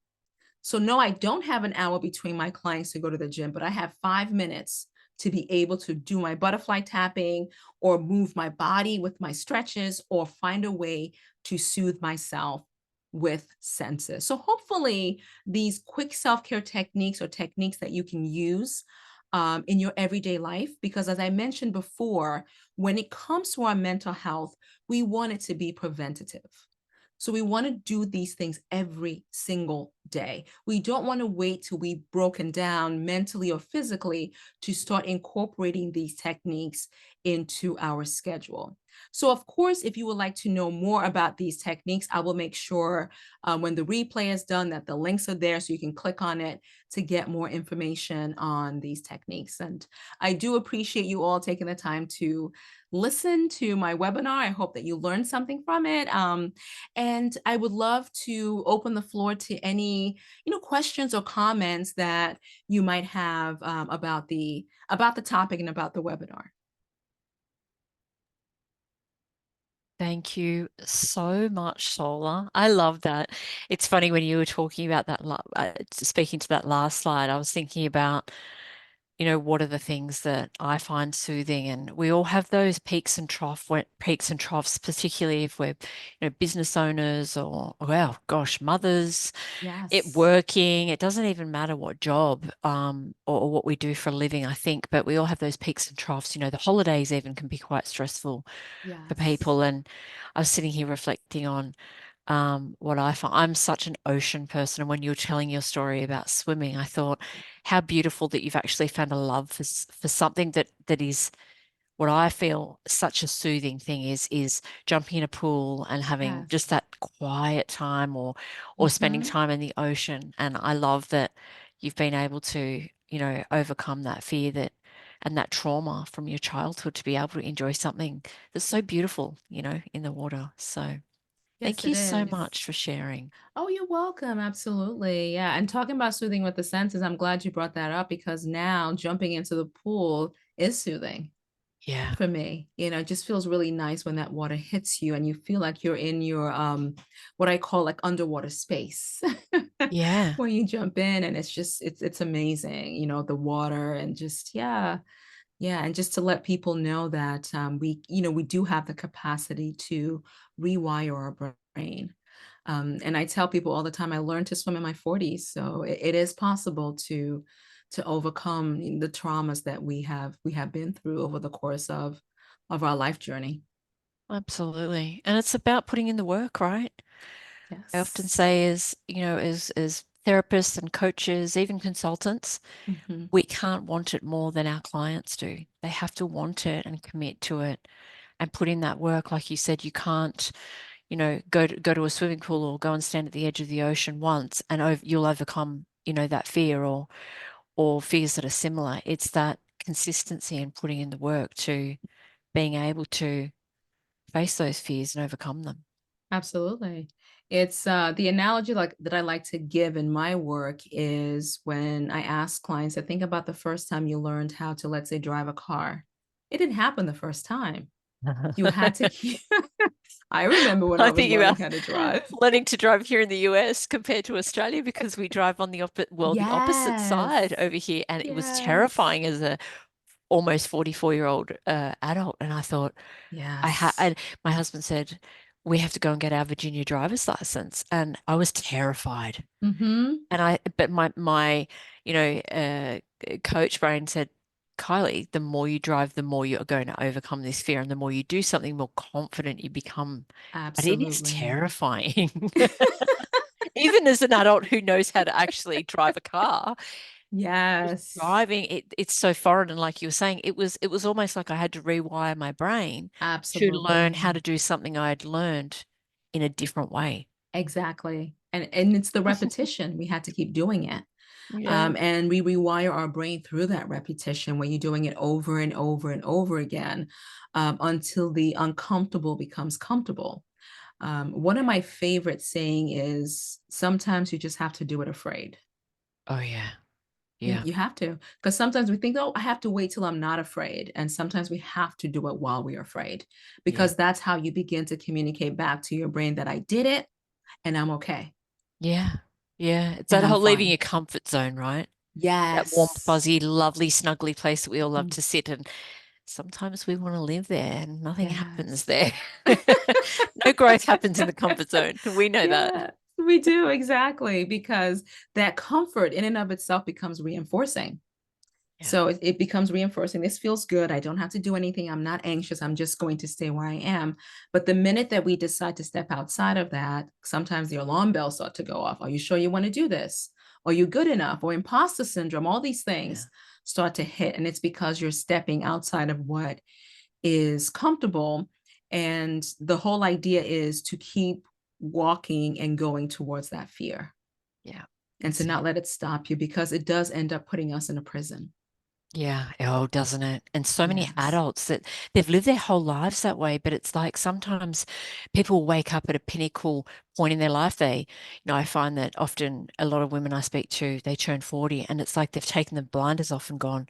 So no, I don't have an hour between my clients to go to the gym, but I have 5 minutes to be able to do my butterfly tapping or move my body with my stretches or find a way to soothe myself with senses. So hopefully these quick self-care techniques or techniques that you can use in your everyday life, because as I mentioned before, when it comes to our mental health, we want it to be preventative. So we want to do these things every single day. We don't want to wait till we've broken down mentally or physically to start incorporating these techniques into our schedule. So, of course, if you would like to know more about these techniques, I will make sure when the replay is done that the links are there so you can click on it to get more information on these techniques. And I do appreciate you all taking the time to listen to my webinar. I hope that you learned something from it. And I would love to open the floor to any, questions or comments that you might have about the topic and about the webinar. Thank you so much, Sola. I love that. It's funny when you were talking about that, speaking to that last slide, I was thinking about what are the things that I find soothing? And we all have those peaks and troughs, particularly if we're, business owners or, well, gosh, mothers, Yes. working. It doesn't even matter what job, or what we do for a living, I think, but we all have those peaks and troughs. The holidays even can be quite stressful for Yes. people. And I was sitting here reflecting on what I find. I'm such an ocean person. And when you were telling your story about swimming, I thought how beautiful that you've actually found a love for something that is what I feel such a soothing thing is jumping in a pool and having just Yes. that quiet time, or spending Hmm. time in the ocean. And I love that you've been able to, overcome that fear and that trauma from your childhood to be able to enjoy something that's so beautiful, in the water. So Yes, thank it you so is. much for sharing. Oh, you're welcome. Absolutely. Yeah. And talking about soothing with the senses, I'm glad you brought that up because now jumping into the pool is soothing Yeah. for me. It just feels really nice when that water hits you and you feel like you're in your what I call like underwater space. Yeah. When you jump in and it's amazing, the water and just yeah. Yeah, and just to let people know that we do have the capacity to rewire our brain. And I tell people all the time, I learned to swim in my 40s, so it is possible to overcome the traumas that we have been through over the course of our life journey. Absolutely. And it's about putting in the work, right? I often Yes. say as therapists and coaches, even consultants, Hmm. we can't want it more than our clients do. They have to want it and commit to it and put in that work. Like you said, you can't, go to a swimming pool or go and stand at the edge of the ocean once and you'll overcome, that fear or fears that are similar. It's that consistency and putting in the work to being able to face those fears and overcome them. Absolutely. It's the analogy like that I like to give in my work is when I ask clients to think about the first time you learned how to, let's say, drive a car. It didn't happen the first time. You had to keep I remember when I I was think learning about how to drive. learning to drive here in the US compared to Australia because we drive on the opposite side Yes. over here, and it was Yes. terrifying as a almost 44-year-old adult. And I thought, Yes. my husband said, we have to go and get our Virginia driver's license, and I was terrified. Mhm. But my, coach brain said, Kylie, the more you drive, the more you're going to overcome this fear, and the more you do something, more confident you become. But it is Absolutely. terrifying. Even as an adult who knows how to actually drive a car, just Yes. driving it's so foreign. And like you were saying, it was almost like I had to rewire my brain to learn how to Absolutely. do something I had learned in a different way. Exactly. And it's the repetition. We had to keep doing it. Yeah. And we rewire our brain through that repetition when you're doing it over and over and over again until the uncomfortable becomes comfortable. One of my favorite saying is sometimes you just have to do it afraid. Oh yeah. You, Yeah. you have to, because sometimes we think, oh, I have to wait till I'm not afraid. And sometimes we have to do it while we're afraid, Yeah. because that's how you begin to communicate back to your brain that I did it and I'm okay Yeah. Yeah. It's and that I'm whole leaving fine. your comfort zone, right? That warm, Yes. fuzzy, lovely, snuggly place that we all love Mhm. to sit. And sometimes we want to live there and nothing happens Yes. there. No growth happens in the comfort zone. We know that. Yeah, we do exactly, because that comfort in and of itself becomes reinforcing. Yeah. So it becomes reinforcing. This feels good. I don't have to do anything. I'm not anxious. I'm just going to stay where I am. But the minute that we decide to step outside of that, sometimes the alarm bells start to go off. Are you sure you want to do this? Are you good enough? Or imposter syndrome, all these Yeah. things start to hit. And it's because you're stepping outside of what is comfortable. And the whole idea is to keep walking and going towards that fear Yeah. and to That's not it. let it stop you, because it does end up putting us in a prison. Yeah. Oh, doesn't it? And so many Yes. adults that they've lived their whole lives that way, but it's like sometimes people wake up at a pinnacle point in their life. I find that often a lot of women I speak to, they turn 40 and it's like they've taken the blinders off and gone,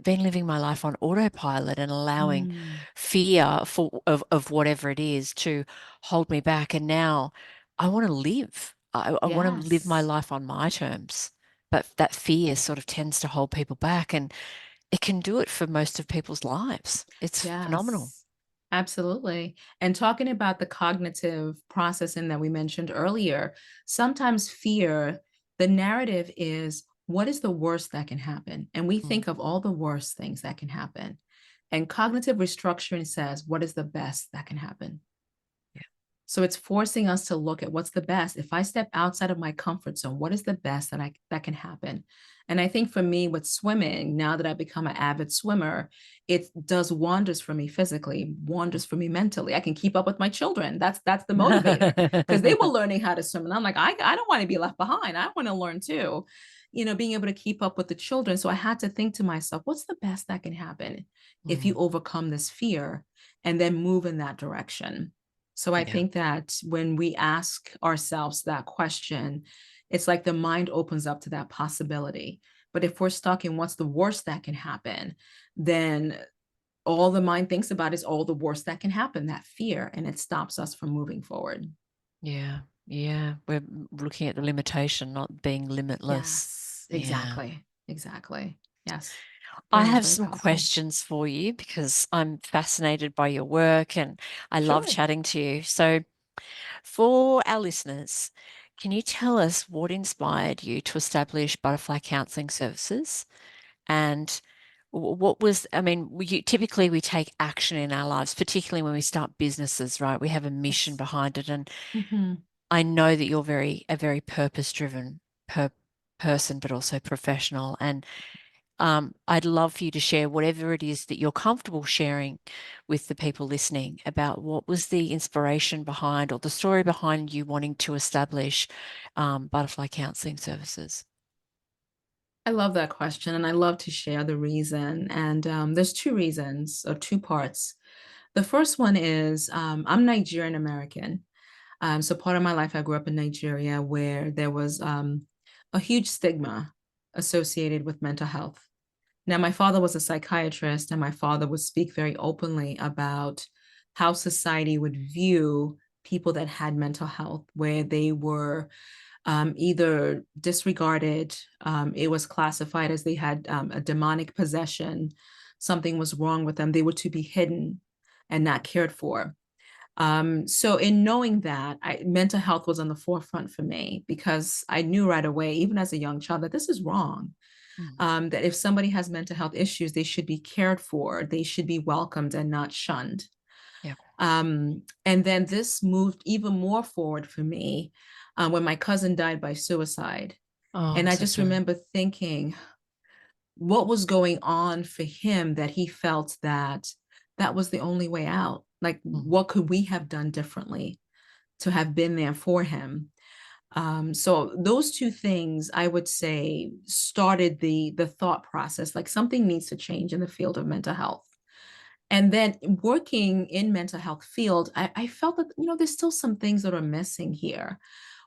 been living my life on autopilot and allowing Mm, fear of whatever it is to hold me back. And now I want to live. I want to live my yes. life on my terms. but that fear sort of tends to hold people back, and it can do it for most of people's lives. It's phenomenal. Yes, absolutely. And talking about the cognitive processing that we mentioned earlier, sometimes fear, the narrative is what is the worst that can happen? And we Mm, think of all the worst things that can happen. And cognitive restructuring says, what is the best that can happen? yeah. So it's forcing us to look at what's the best. If I step outside of my comfort zone, what is the best that can happen? And I think for me with swimming, now that I've become an avid swimmer, it does wonders for me physically, wonders for me mentally. I can keep up with my children. That's the motivator because they were learning how to swim. And I'm like, I don't want to be left behind. I want to learn too. Being able to keep up with the children. So I had to think to myself, what's the best that can happen if you Mm, overcome this fear and then move in that direction? So I yeah, think that when we ask ourselves that question, it's like the mind opens up to that possibility. But if we're stuck in what's the worst that can happen, then all the mind thinks about is all the worst that can happen, that fear, and it stops us from moving forward. yeah, yeah. We're looking at the limitation, not being limitless. Yes, Yeah. exactly. Exactly. Yes. I Very, have very some powerful. questions for you because I'm fascinated by your work and I love Sure. chatting to you. So, for our listeners, can you tell us what inspired you to establish butterfly counseling services? And what was, I mean, typically we take action in our lives, particularly when we start businesses, right? We have a mission Yes. behind it. And Mhm. I know that you're a very purpose-driven per person, but also professional. And I'd love for you to share whatever it is that you're comfortable sharing with the people listening about what was the inspiration behind or the story behind you wanting to establish butterfly counseling services. I love that question, and I love to share the reason. And there's two reasons or two parts. The first one is I'm Nigerian American. So part of my life, I grew up in Nigeria where there was a huge stigma associated with mental health. Now, my father was a psychiatrist, and my father would speak very openly about how society would view people that had mental health, where they were either disregarded, it was classified as they had a demonic possession, something was wrong with them, they were to be hidden and not cared for. So in knowing that, mental health was on the forefront for me because I knew right away, even as a young child, that this is wrong. Mm, That if somebody has mental health issues, they should be cared for, they should be welcomed and not shunned. yeah. And then this moved even more forward for me when my cousin died by suicide. Oh, And I'm I so just sorry. remember thinking what was going on for him that he felt that that was the only way out. Like, Mm, what could we have done differently to have been there for him? So those two things I would say started the thought process. Like something needs to change in the field of mental health. And then working in mental health field, I felt that there's still some things that are missing here.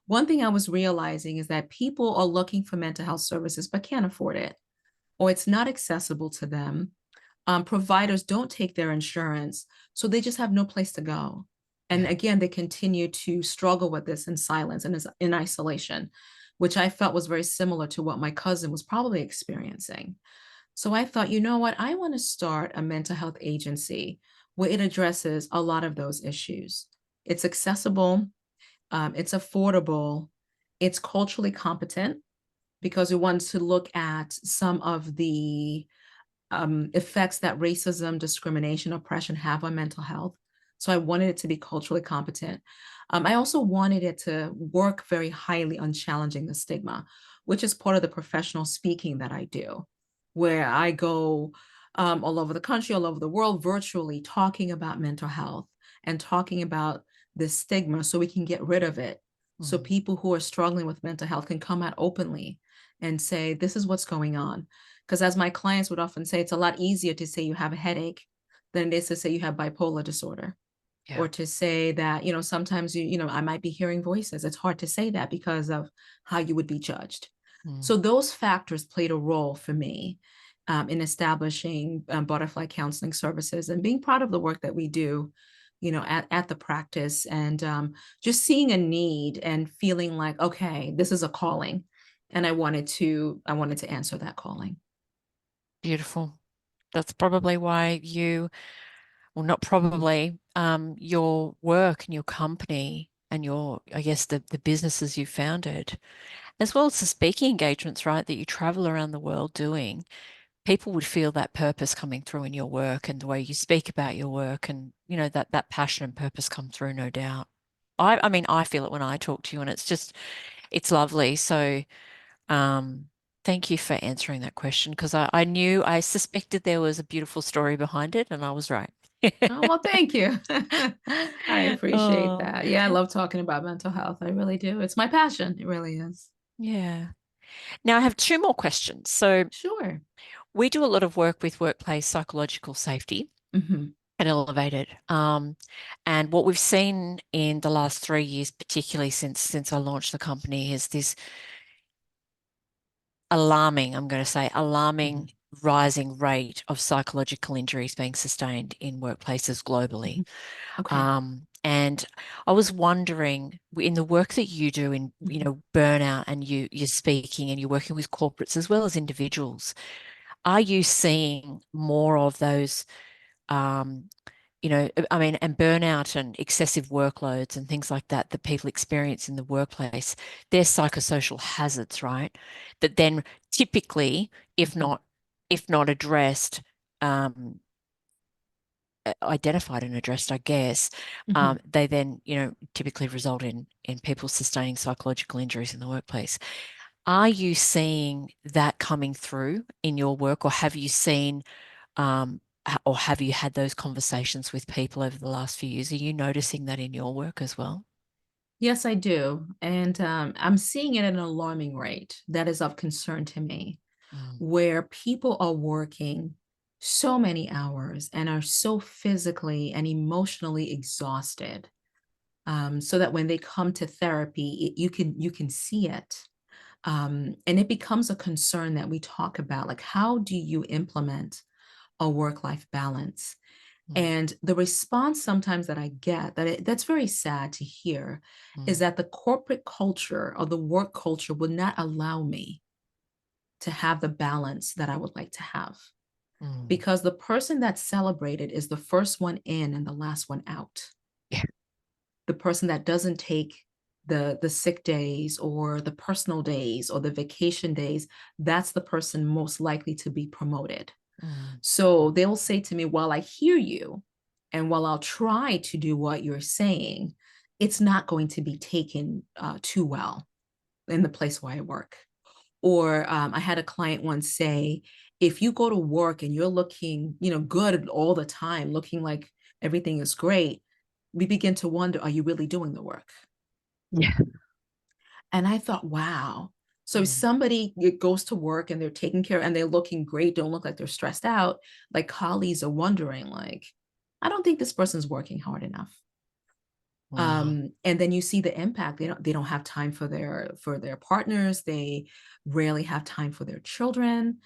One thing I was realizing is that people are looking for mental health services but can't afford it, or it's not accessible to them. Providers don't take their insurance, so they just have no place to go. And yeah. again, they continue to struggle with this in silence and in isolation, which I felt was very similar to what my cousin was probably experiencing. So I thought, you know what? I want to start a mental health agency where it addresses a lot of those issues. It's accessible, it's affordable, it's culturally competent because we want to look at some of the effects that racism, discrimination, oppression have on mental health. So I wanted it to be culturally competent. I also wanted it to work very highly on challenging the stigma, which is part of the professional speaking that I do, where I go all over the country, all over the world, virtually talking about mental health and talking about this stigma so we can get rid of it. So Mm, people who are struggling with mental health can come out openly and say, this is what's going on. Because as my clients would often say, it's a lot easier to say you have a headache than it is to say you have bipolar disorder, yeah. or to say that, sometimes I might be hearing voices. It's hard to say that because of how you would be judged. Mm, So those factors played a role for me in establishing butterfly counseling services and being proud of the work that we do, at the practice, and just seeing a need and feeling like, okay, this is a calling. and I wanted to answer that calling. Beautiful. That's probably why well, not probably, your work and your company and I guess, the businesses you founded, as well as the speaking engagements, right, that you travel around the world doing, people would feel that purpose coming through in your work and the way you speak about your work and, that passion and purpose come through, no doubt. I mean, I feel it when I talk to you and it's lovely. So, um, thank you for answering that question because I suspected there was a beautiful story behind it and I was right. Oh, well, thank you. I appreciate Oh, that. Yeah, I love talking about mental health. I really do. It's my passion. It really is. yeah. Now I have two more questions. So Sure. we do a lot of work with workplace psychological safety Hmm. and Elevated. And what we've seen in the last 3 years, particularly since I launched the company, is this alarming, I'm going to say, Hmm. alarming rising rate of psychological injuries being sustained in workplaces globally. Hmm. Okay. And I was wondering, in the work that you do in, Hmm. burnout, and you're speaking and you're working with corporates as well as individuals, are you seeing more of those, um, I mean, and burnout and excessive workloads and things like that that people experience in the workplace, they're psychosocial hazards, right? That then typically, if Hmm. not if not addressed, identified and addressed, I guess, Hmm. they then, typically result in people sustaining psychological injuries in the workplace. Are you seeing that coming through in your work, or have you seen, or have you had those conversations with people over the last few years? Are you noticing that in your work as well? Yes, I do. And I'm seeing it at an alarming rate that is of concern to me, Mm, where people are working so many hours and are so physically and emotionally exhausted, so that when they come to therapy, you can see it. And it becomes a concern that we talk about, like, how do you implement a work-life balance? mm, And the response sometimes that I get, that's very sad to hear, is mm, that the corporate culture or the work culture would not allow me to have the balance that I would like to have. mm. Because the person that's celebrated is the first one in and the last one out. Yeah. The person that doesn't take the sick days or the personal days or the vacation days, that's the person most likely to be promoted. Mm, So they'll say to me, while I hear you and while I'll try to do what you're saying, it's not going to be taken too well in the place where I work. Or I had a client once say, if you go to work and you're looking, good all the time, looking like everything is great, we begin to wonder, are you really doing the work? yeah. And I thought, wow. So if Mm, somebody goes to work and they're taking care and they're looking great, don't look like they're stressed out, like colleagues are wondering, like, I don't think this person's working hard enough. wow. And then you see the impact. They don't have time for their partners. They rarely have time for their children.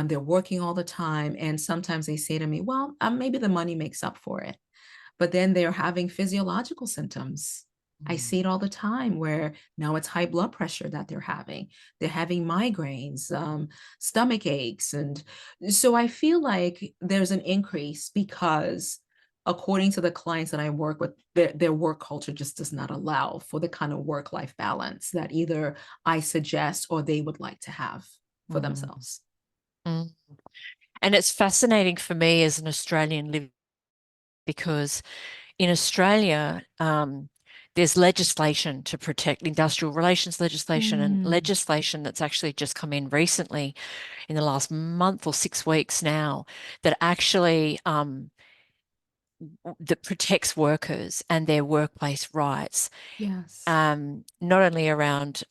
They're working all the time. And sometimes they say to me, well, maybe the money makes up for it, but then they're having physiological symptoms. I Mm, see it all the time where now it's high blood pressure that they're having. They're having migraines, stomach aches. And so I feel like there's an increase because, according to the clients that I work with, their work culture just does not allow for the kind of work life balance that either I suggest or they would like to have for mm, themselves. mm. And it's fascinating for me as an Australian living because in Australia, there's legislation to protect industrial relations legislation and Mm, legislation that's actually just come in recently in the last month or 6 weeks now that actually, that protects workers and their workplace rights, yes. not only around,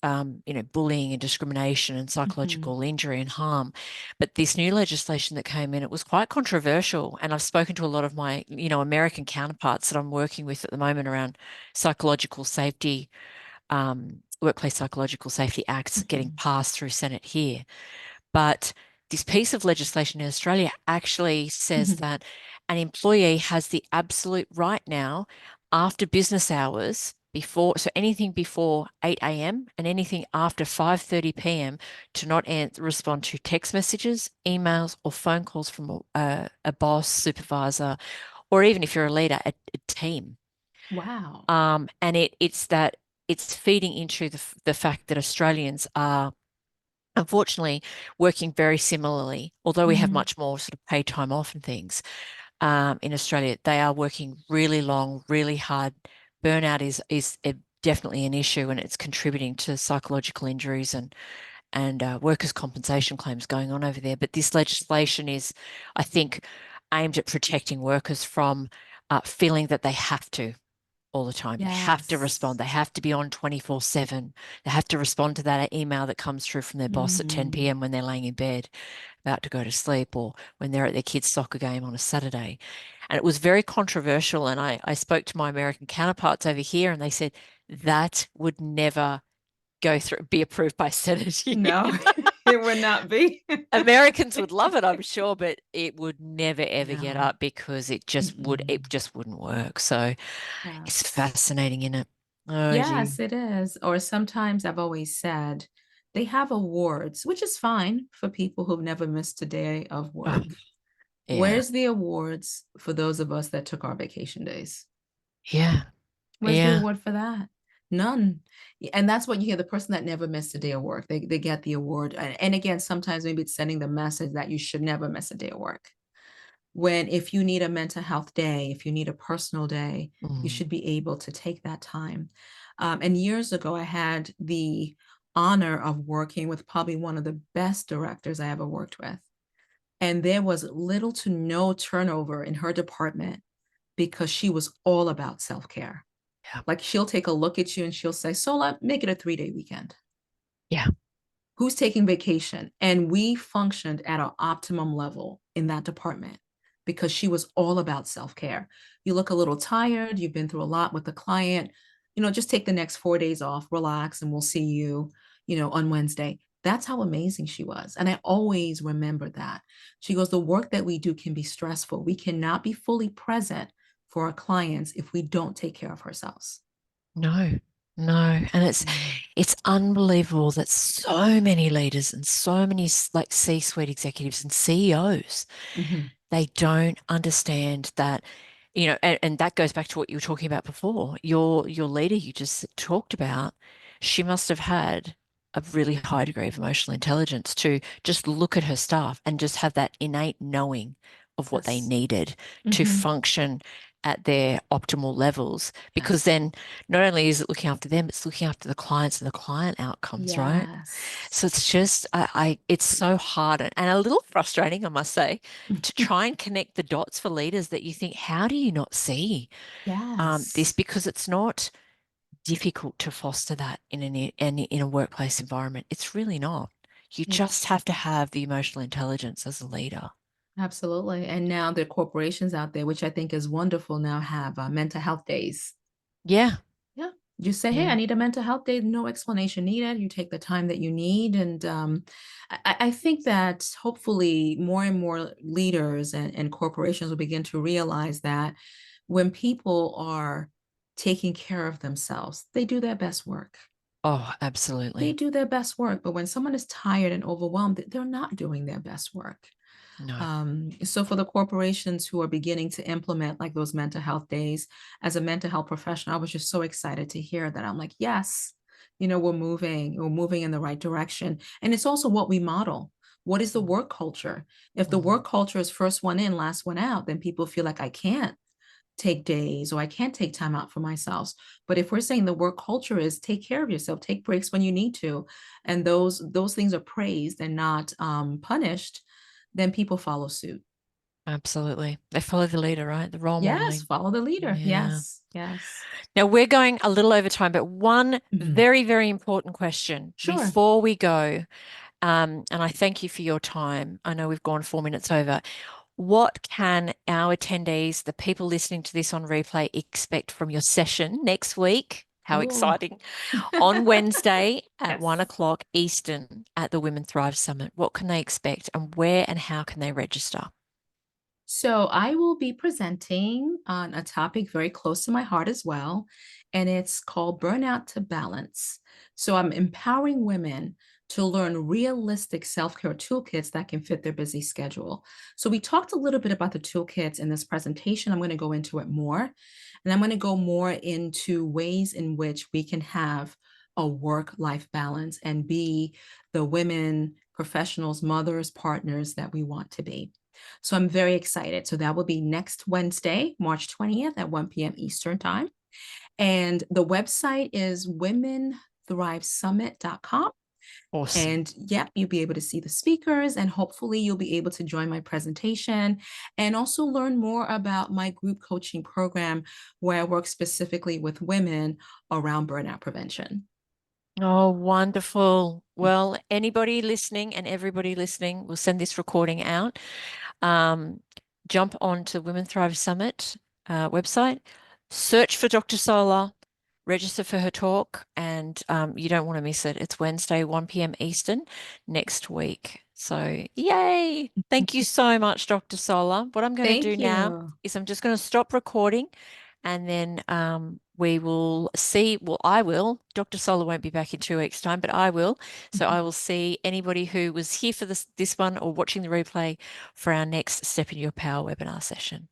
bullying and discrimination and Mhm. psychological injury and harm, but this new legislation that came in, it was quite controversial. And I've spoken to a lot of my, American counterparts that I'm working with at the moment around psychological safety, workplace psychological safety acts getting Mhm. passed through Senate here. But this piece of legislation in Australia actually says Mhm. that an employee has the absolute right now, after business hours, so anything before 8 a.m. and anything after 5:30 p.m. to not respond to text messages, emails, or phone calls from a boss, supervisor, or even if you're a leader, a team. Wow. And it's feeding into the fact that Australians are unfortunately working very similarly, although we have Mhm. much more sort of paid time off and things. In Australia, they are working really long, really hard. Burnout is definitely an issue, and it's contributing to psychological injuries and workers' compensation claims going on over there. But this legislation is, I think, aimed at protecting workers from feeling that they have to all the time. They have to respond. Yes. They have to be on 24/7. They have to respond to that email that comes through from their boss at 10 Mhm. p.m. when they're laying in bed about to go to sleep, or when they're at their kid's soccer game on a Saturday. And it was very controversial. And I spoke to my American counterparts over here, and they said that would never go through, be approved by Senate here. No, it would not be. Americans would love it, I'm sure, but it would never ever get No. up because it Mm-mm. just wouldn't work. So it's Yes. fascinating, isn't it? Oh, gee. Yes, it is. Or sometimes I've always said they have awards, which is fine for people who've never missed a day of Oh, work. yeah. Where's the awards for those of us that took our vacation days? Yeah. Where's the Yeah. award for that? None. And that's what you hear, the person that never missed a day of work, they get the award. And again, sometimes maybe it's sending the message that you should never miss a day of work. When if you need a mental health day, if you need a personal day, you Mm, should be able to take that time. And years ago, I had the honor of working with probably one of the best directors I ever worked with. And there was little to no turnover in her department because she was all about self-care. yeah. Like she'll take a look at you and she'll say, Sola, make it a 3-day weekend. Yeah. Who's taking vacation? And we functioned at our optimum level in that department because she was all about self-care. You look a little tired, you've been through a lot with the client, just take the next 4 days off, relax, and we'll see you, on Wednesday. That's how amazing she was. And I always remember that. She goes, the work that we do can be stressful. We cannot be fully present for our clients if we don't take care of ourselves. No, no. And Mm. it's unbelievable that so many leaders and so many like C-suite executives and CEOs, Mhm. they don't understand that, and that goes back to what you were talking about before. Your leader you just talked about, she must have had a really high degree of emotional intelligence to just look at her staff and just have that innate knowing of what they Yes. needed to Mhm. function at their optimal levels. Because Yes. then not only is it looking after them, it's looking after the clients and the client outcomes, right? Yes. So it's just, it's so hard and a little frustrating, I must say, to try and connect the dots for leaders that you think, how do you not see this? Yes. Because it's not difficult to foster that in a workplace environment. It's really not. You just It's have to have the emotional intelligence as a leader. absolutely. And now there are corporations out there, which I think is wonderful, now have mental health days. Yeah, Yeah. Just say, hey, I yeah. need a mental health day. No explanation needed. You take the time that you need. And I think that hopefully more and more leaders and corporations will begin to realize that when people are taking care of themselves, they do their best work. Oh, They absolutely. do their best work. But when someone is tired and overwhelmed, they're not doing their best work. No. So for the corporations who are beginning to implement like those mental health days, as a mental health professional, I was just so excited to hear that. I'm like, yes, we're moving in the right direction. And it's also what we model. What is the Mm, work culture? If the mm, work culture is first one in, last one out, then people feel like I can't take days or I can't take time out for myself. But if we're saying the work culture is take care of yourself, take breaks when you need to, and those things are praised and not punished, then people follow suit. absolutely. They follow the leader, right? The role Yes, modeling. follow the leader. Yeah. Yes, yes. Now we're going a little over time, but one Mhm. very, very important question Sure. before we go, and I thank you for your time. I know we've gone 4 minutes over. What can our attendees, the people listening to this on replay, expect from your session next week? How Oh. exciting. On Wednesday at Yes. 1 o'clock Eastern at the Women Thrive Summit. What can they expect and where and how can they register? So I will be presenting on a topic very close to my heart as well. and it's called Burnout to Balance. So I'm empowering women to learn realistic self-care toolkits that can fit their busy schedule. So we talked a little bit about the toolkits in this presentation. I'm going to go into it more, and I'm going to go more into ways in which we can have a work-life balance and be the women, professionals, mothers, partners that we want to be. So I'm very excited. So that will be next Wednesday, March 20th at 1 p.m. Eastern Time. And the website is womenthrivesummit.com. Awesome. And yep, you'll be able to see the speakers, and hopefully you'll be able to join my presentation and also learn more about my group coaching program where I work specifically with women around burnout prevention. Oh, wonderful. Well, anybody listening and everybody listening, we'll send this recording out. Um, jump onto Women Thrive Summit website, search for Dr. Sola, register for her talk, and you don't want to miss it. It's Wednesday, 1 p.m. Eastern next week. So, yay! Thank you so much, Dr. Sola. What I'm going to do Thank now you. is I'm just going to stop recording and then we will see. Well, I will. Dr. Sola won't be back in 2 weeks' time, but I will. So I will see anybody who was here for this one or watching the replay for our next Step in Your Power webinar session.